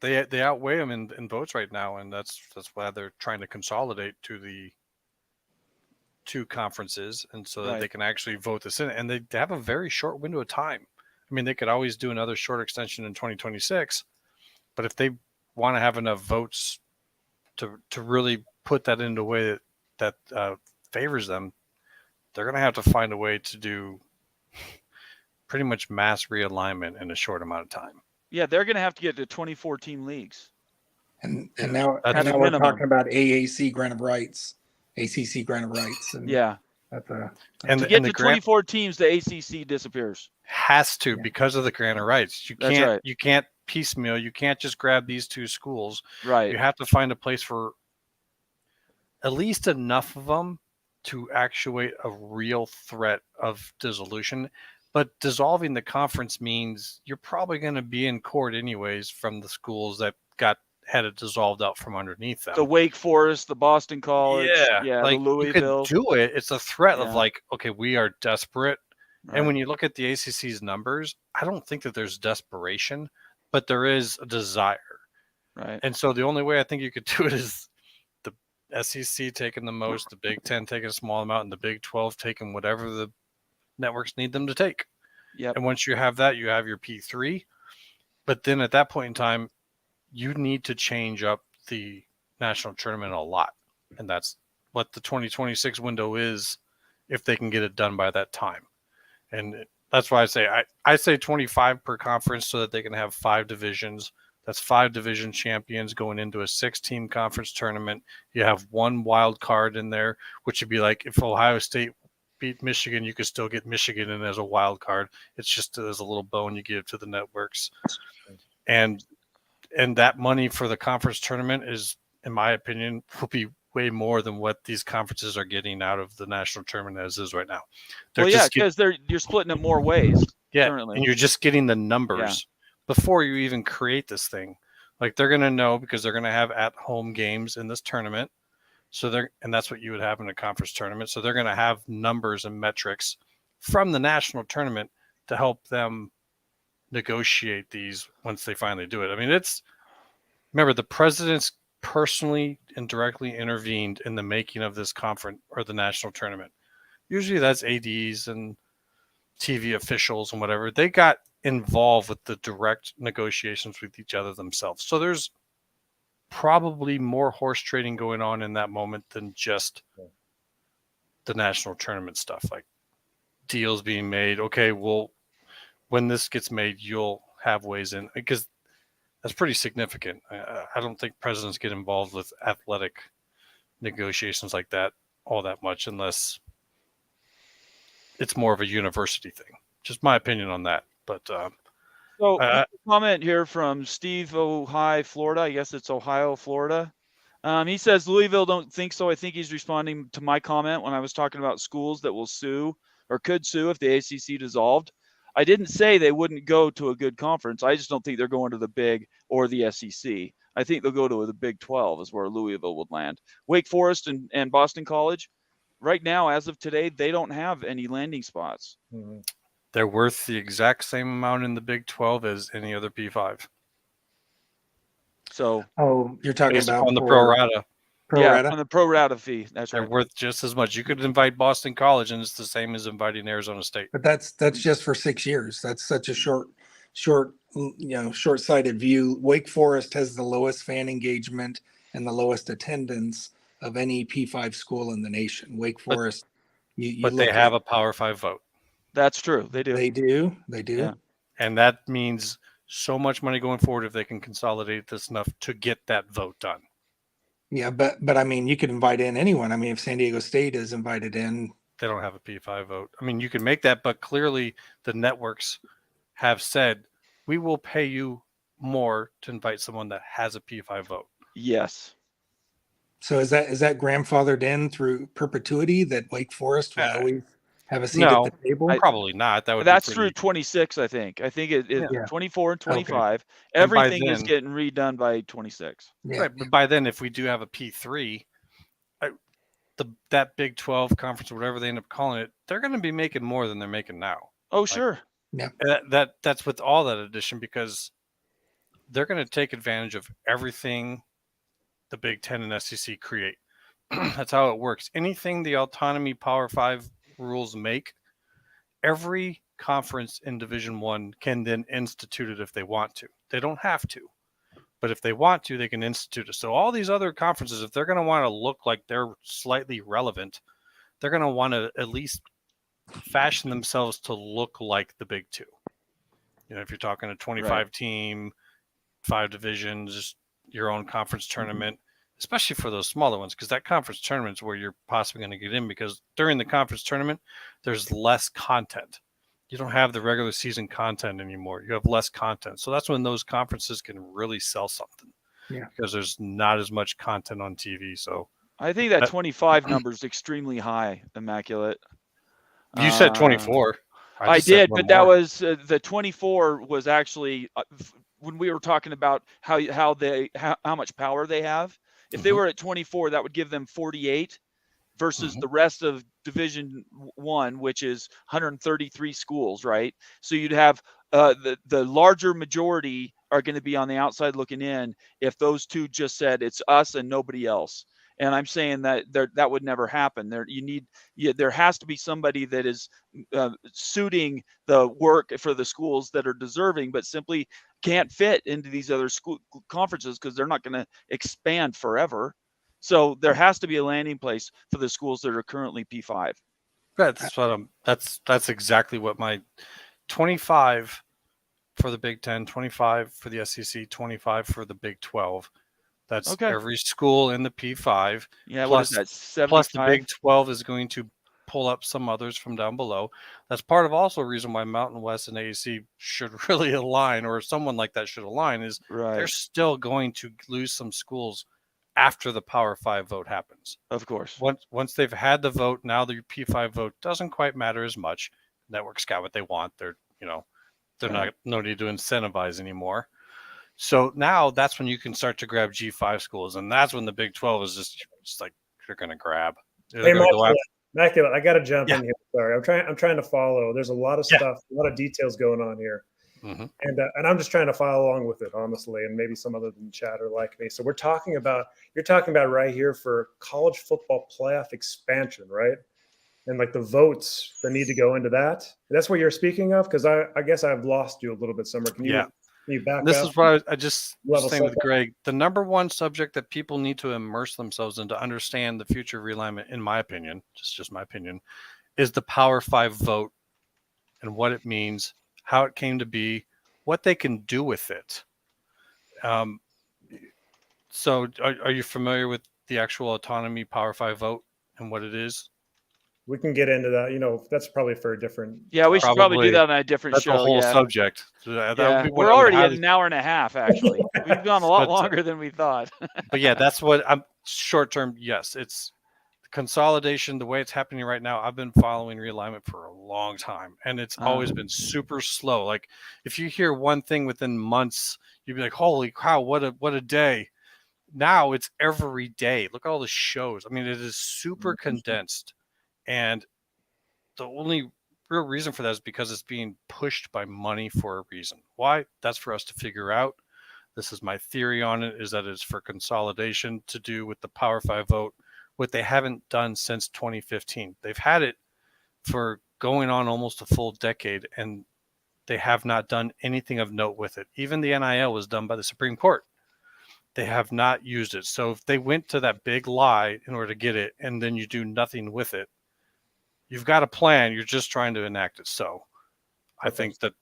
They outweigh them in votes right now, and that's why they're trying to consolidate to the 2 conferences, and so that they can actually vote this in. And they have a very short window of time. I mean, they could always do another short extension in 2026, but if they want to have enough votes to really put that into a way that favors them, they're going to have to find a way to do pretty much mass realignment in a short amount of time. Yeah, they're going to have to get to 24 team leagues. And now we're talking about AAC grant of rights, ACC grant of rights. And to get to 24 teams, the ACC disappears. Has to because of the grant of rights. You can't piecemeal. You can't just grab these 2 schools. Right. You have to find a place for at least enough of them to actuate a real threat of dissolution. But dissolving the conference means you're probably going to be in court anyways from the schools that had it dissolved out from underneath them. The Wake Forest, the Boston College, like, the Louisville. You could do it. It's a threat of like, okay, we are desperate. Right. And when you look at the ACC's numbers, I don't think that there's desperation, but there is a desire. Right. And so the only way I think you could do it is the SEC taking the most, the Big Ten taking a small amount, and the Big 12 taking whatever the networks need them to take. Yep. And once you have that, you have your P3. But then at that point in time, you need to change up the national tournament a lot. And that's what the 2026 window is if they can get it done by that time. And that's why I say 25 per conference so that they can have 5 divisions. That's 5 division champions going into a 6-team conference tournament. You have 1 wild card in there, which would be like if Ohio State beat Michigan, you could still get Michigan in as a wild card. It's just as a little bone you give to the networks. And that money for the conference tournament is, in my opinion, will be way more than what these conferences are getting out of the national tournament as is right now. Because you're splitting it more ways. Yeah, currently. And you're just getting the numbers before you even create this thing. Like they're going to know because they're going to have at-home games in this tournament. And that's what you would have in a conference tournament. So they're going to have numbers and metrics from the national tournament to help them negotiate these once they finally do it. I mean, remember the president's personally and directly intervened in the making of this conference or the national tournament. Usually that's ADs and TV officials and whatever. They got involved with the direct negotiations with each other themselves. So there's probably more horse trading going on in that moment than just the national tournament stuff, like deals being made. Okay, well, when this gets made, you'll have ways in, because that's pretty significant. I don't think presidents get involved with athletic negotiations like that all that much unless it's more of a university thing. Just my opinion on that. But a comment here from Steve Ohio, Florida. I guess it's Ohio, Florida. He says Louisville don't think so. I think he's responding to my comment when I was talking about schools that will sue or could sue if the ACC dissolved. I didn't say they wouldn't go to a good conference. I just don't think they're going to the Big or the SEC. I think they'll go to the Big 12 is where Louisville would land. Wake Forest and Boston College, right now, as of today, they don't have any landing spots. Mm-hmm. They're worth the exact same amount in the Big 12 as any other P5. So, you're talking about on the pro rata. On the pro rata fee. That's They're right. worth just as much. You could invite Boston College, and it's the same as inviting Arizona State. But that's just for 6 years. That's such a short-sighted view. Wake Forest has the lowest fan engagement and the lowest attendance of any P5 school in the nation. Wake Forest, but they have a Power 5 vote. That's true. They do. They do. Yeah. And that means so much money going forward if they can consolidate this enough to get that vote done. Yeah, but I mean, you could invite in anyone. I mean, if San Diego State is invited in, they don't have a P5 vote. I mean, you can make that, but clearly the networks have said we will pay you more to invite someone that has a P5 vote. Yes. So is that grandfathered in through perpetuity that Wake Forest will always have a seat at the table? Probably not. That's through 26, I think. I think it's 24 and 25. Okay. Everything is getting redone by 26. Yeah. Right, but by then, if we do have a P3, that Big 12 conference or whatever they end up calling it, they're going to be making more than they're making now. Oh, sure. Yeah. That's with all that addition, because they're going to take advantage of everything the Big Ten and SEC create. That's how it works. Anything the autonomy Power 5 rules make, every conference in Division I can then institute it if they want to. They don't have to, but if they want to, they can institute it. So all these other conferences, if they're going to want to look like they're slightly relevant, they're going to want to at least fashion themselves to look like the Big Two. You know, if you're talking a 25 team, 5 divisions, your own conference tournament, especially for those smaller ones, because that conference tournament is where you're possibly going to get in, because during the conference tournament, there's less content. You don't have the regular season content anymore. You have less content. So that's when those conferences can really sell something. Yeah. Because there's not as much content on TV. So I think that 25 number is extremely high, Immaculate. You said 24. I did, but that was the 24 was actually when we were talking about how much power they have. If they were at 24, that would give them 48 versus the rest of Division I, which is 133 schools, right? So you'd have the larger majority are going to be on the outside looking in if those two just said it's us and nobody else. And I'm saying that that would never happen. There has to be somebody that is suiting the work for the schools that are deserving, but simply can't fit into these other school conferences because they're not going to expand forever. So there has to be a landing place for the schools that are currently P5. That's exactly what my 25 for the Big Ten, 25 for the SEC, 25 for the Big 12. That's every school in the P5. Yeah, plus, what is that? 75? Plus the Big 12 is going to pull up some others from down below. That's part of also a reason why Mountain West and AAC should really align, or someone like that should align, is they're still going to lose some schools after the Power 5 vote happens. Of course. Once they've had the vote, now the P5 vote doesn't quite matter as much. Networks got what they want. They're not no need to incentivize anymore. So now that's when you can start to grab G5 schools, and that's when the Big 12 is just like you're going to grab. Hey, Immaculate, I got to jump in here. Sorry, I'm trying to follow. There's a lot of stuff, a lot of details going on here, and I'm just trying to follow along with it, honestly, and maybe some other than chat are like me. So you're talking about right here for college football playoff expansion, right? And like the votes that need to go into that. That's what you're speaking of, because I guess I've lost you a little bit, Summer. Can you back this up? Is what I just was saying with Greg. The number one subject that people need to immerse themselves in to understand the future of realignment, in my opinion, just my opinion, is the Power 5 vote and what it means, how it came to be, what they can do with it. So are you familiar with the actual autonomy Power 5 vote and what it is? We can get into that. That's probably for a different. Yeah, we should probably do that on a different show. That's a whole subject. We're already at an hour and a half, actually. We've gone a lot longer than we thought. But yeah, that's what I'm short term. Yes, it's consolidation. The way it's happening right now, I've been following realignment for a long time, and it's always been super slow. Like if you hear one thing within months, you'd be like, "Holy cow, what a day!" Now it's every day. Look at all the shows. I mean, it is super condensed. And the only real reason for that is because it's being pushed by money for a reason. Why? That's for us to figure out. This is my theory on it, is that it's for consolidation to do with the Power 5 vote, what they haven't done since 2015. They've had it for going on almost a full decade, and they have not done anything of note with it. Even the NIL was done by the Supreme Court. They have not used it. So if they went to that big lie in order to get it, and then you do nothing with it, you've got a plan. You're just trying to enact it. So I think that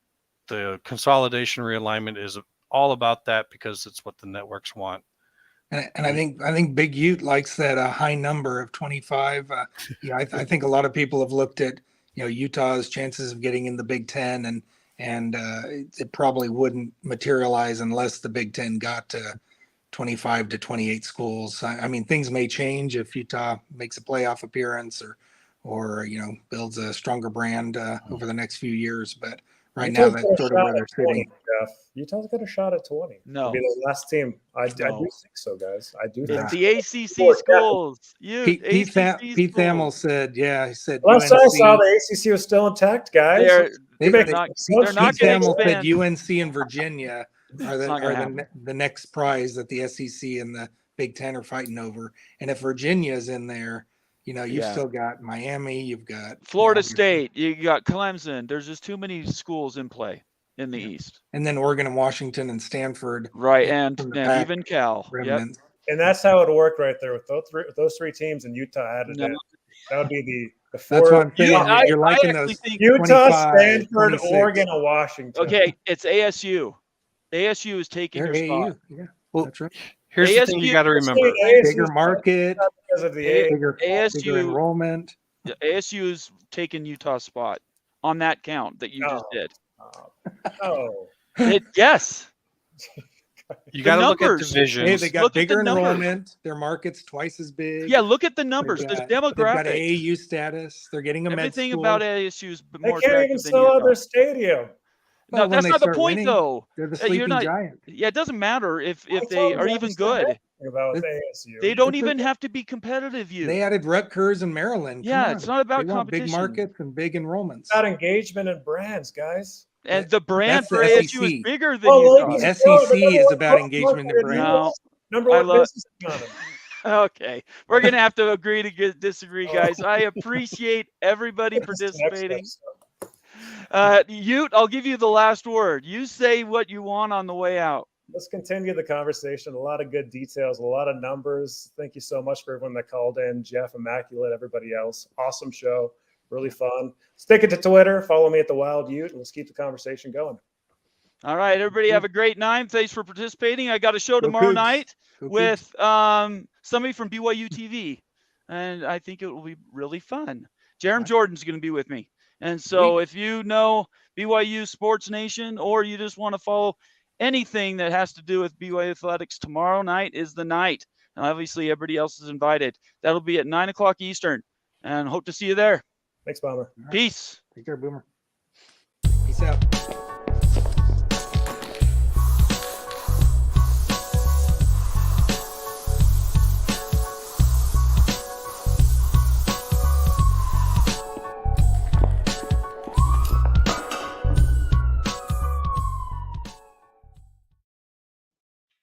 the consolidation realignment is all about that, because it's what the networks want. And I think Big Ute likes that high number of 25. I think a lot of people have looked at Utah's chances of getting in the Big Ten, and it probably wouldn't materialize unless the Big Ten got to 25 to 28 schools. I mean, things may change if Utah makes a playoff appearance or builds a stronger brand over the next few years. But right now, that's sort of where they're sitting. Utah's got a shot at 20. No, be the last team. I do think so, guys. I do. It's the ACC schools. Pete Thamel said, he said. Last I saw, the ACC was still intact, guys. They're not Pete Thamel said UNC and Virginia are the next prize that the SEC and the Big Ten are fighting over. And if Virginia's in there, you've still got Miami, you've got Florida State, you got Clemson. There's just too many schools in play in the East. And then Oregon and Washington and Stanford. Right, and even Cal. Yep. And that's how it worked right there with those three teams, and Utah added in. That would be the four. That's what I'm saying. You're liking those Utah, Stanford, 26. Oregon, and Washington. Okay, it's ASU. ASU is taking your spot. Yeah, well, that's right. Here's the thing you got to remember: bigger market, because of the bigger enrollment. ASU is taking Utah's spot on that count that you just did. Yes. You got to look at divisions. Hey, they got bigger enrollment. Their market's twice as big. Yeah, look at the numbers. The demographic. They've got AAU status. They're getting a med school. Everything about ASU is more. They can't even sell out their stadium. No, that's not the point, though. They're the sleeping giant. Yeah, it doesn't matter if they are even good. About ASU. They don't even have to be competitive. They added Rutgers and Maryland. Yeah, it's not about competition. Big markets and big enrollments. It's about engagement and brands, guys. And the brand for ASU is bigger than Utah. SEC is about engagement and brand. No, number one business. Okay, we're gonna have to agree to disagree, guys. I appreciate everybody participating. Ute, I'll give you the last word. You say what you want on the way out. Let's continue the conversation. A lot of good details, a lot of numbers. Thank you so much for everyone that called in. Jeff, Immaculate, everybody else. Awesome show. Really fun. Stick it to Twitter. Follow me at the Wild Ute, and let's keep the conversation going. All right, everybody have a great night. Thanks for participating. I got a show tomorrow night with somebody from BYU TV, and I think it will be really fun. Jerem Jordan's going to be with me. And so if you know BYU Sports Nation or you just want to follow anything that has to do with BYU Athletics, tomorrow night is the night. And obviously everybody else is invited. That'll be at 9:00 Eastern. And hope to see you there. Thanks, Bomber. Peace. Take care, Boomer. Peace out.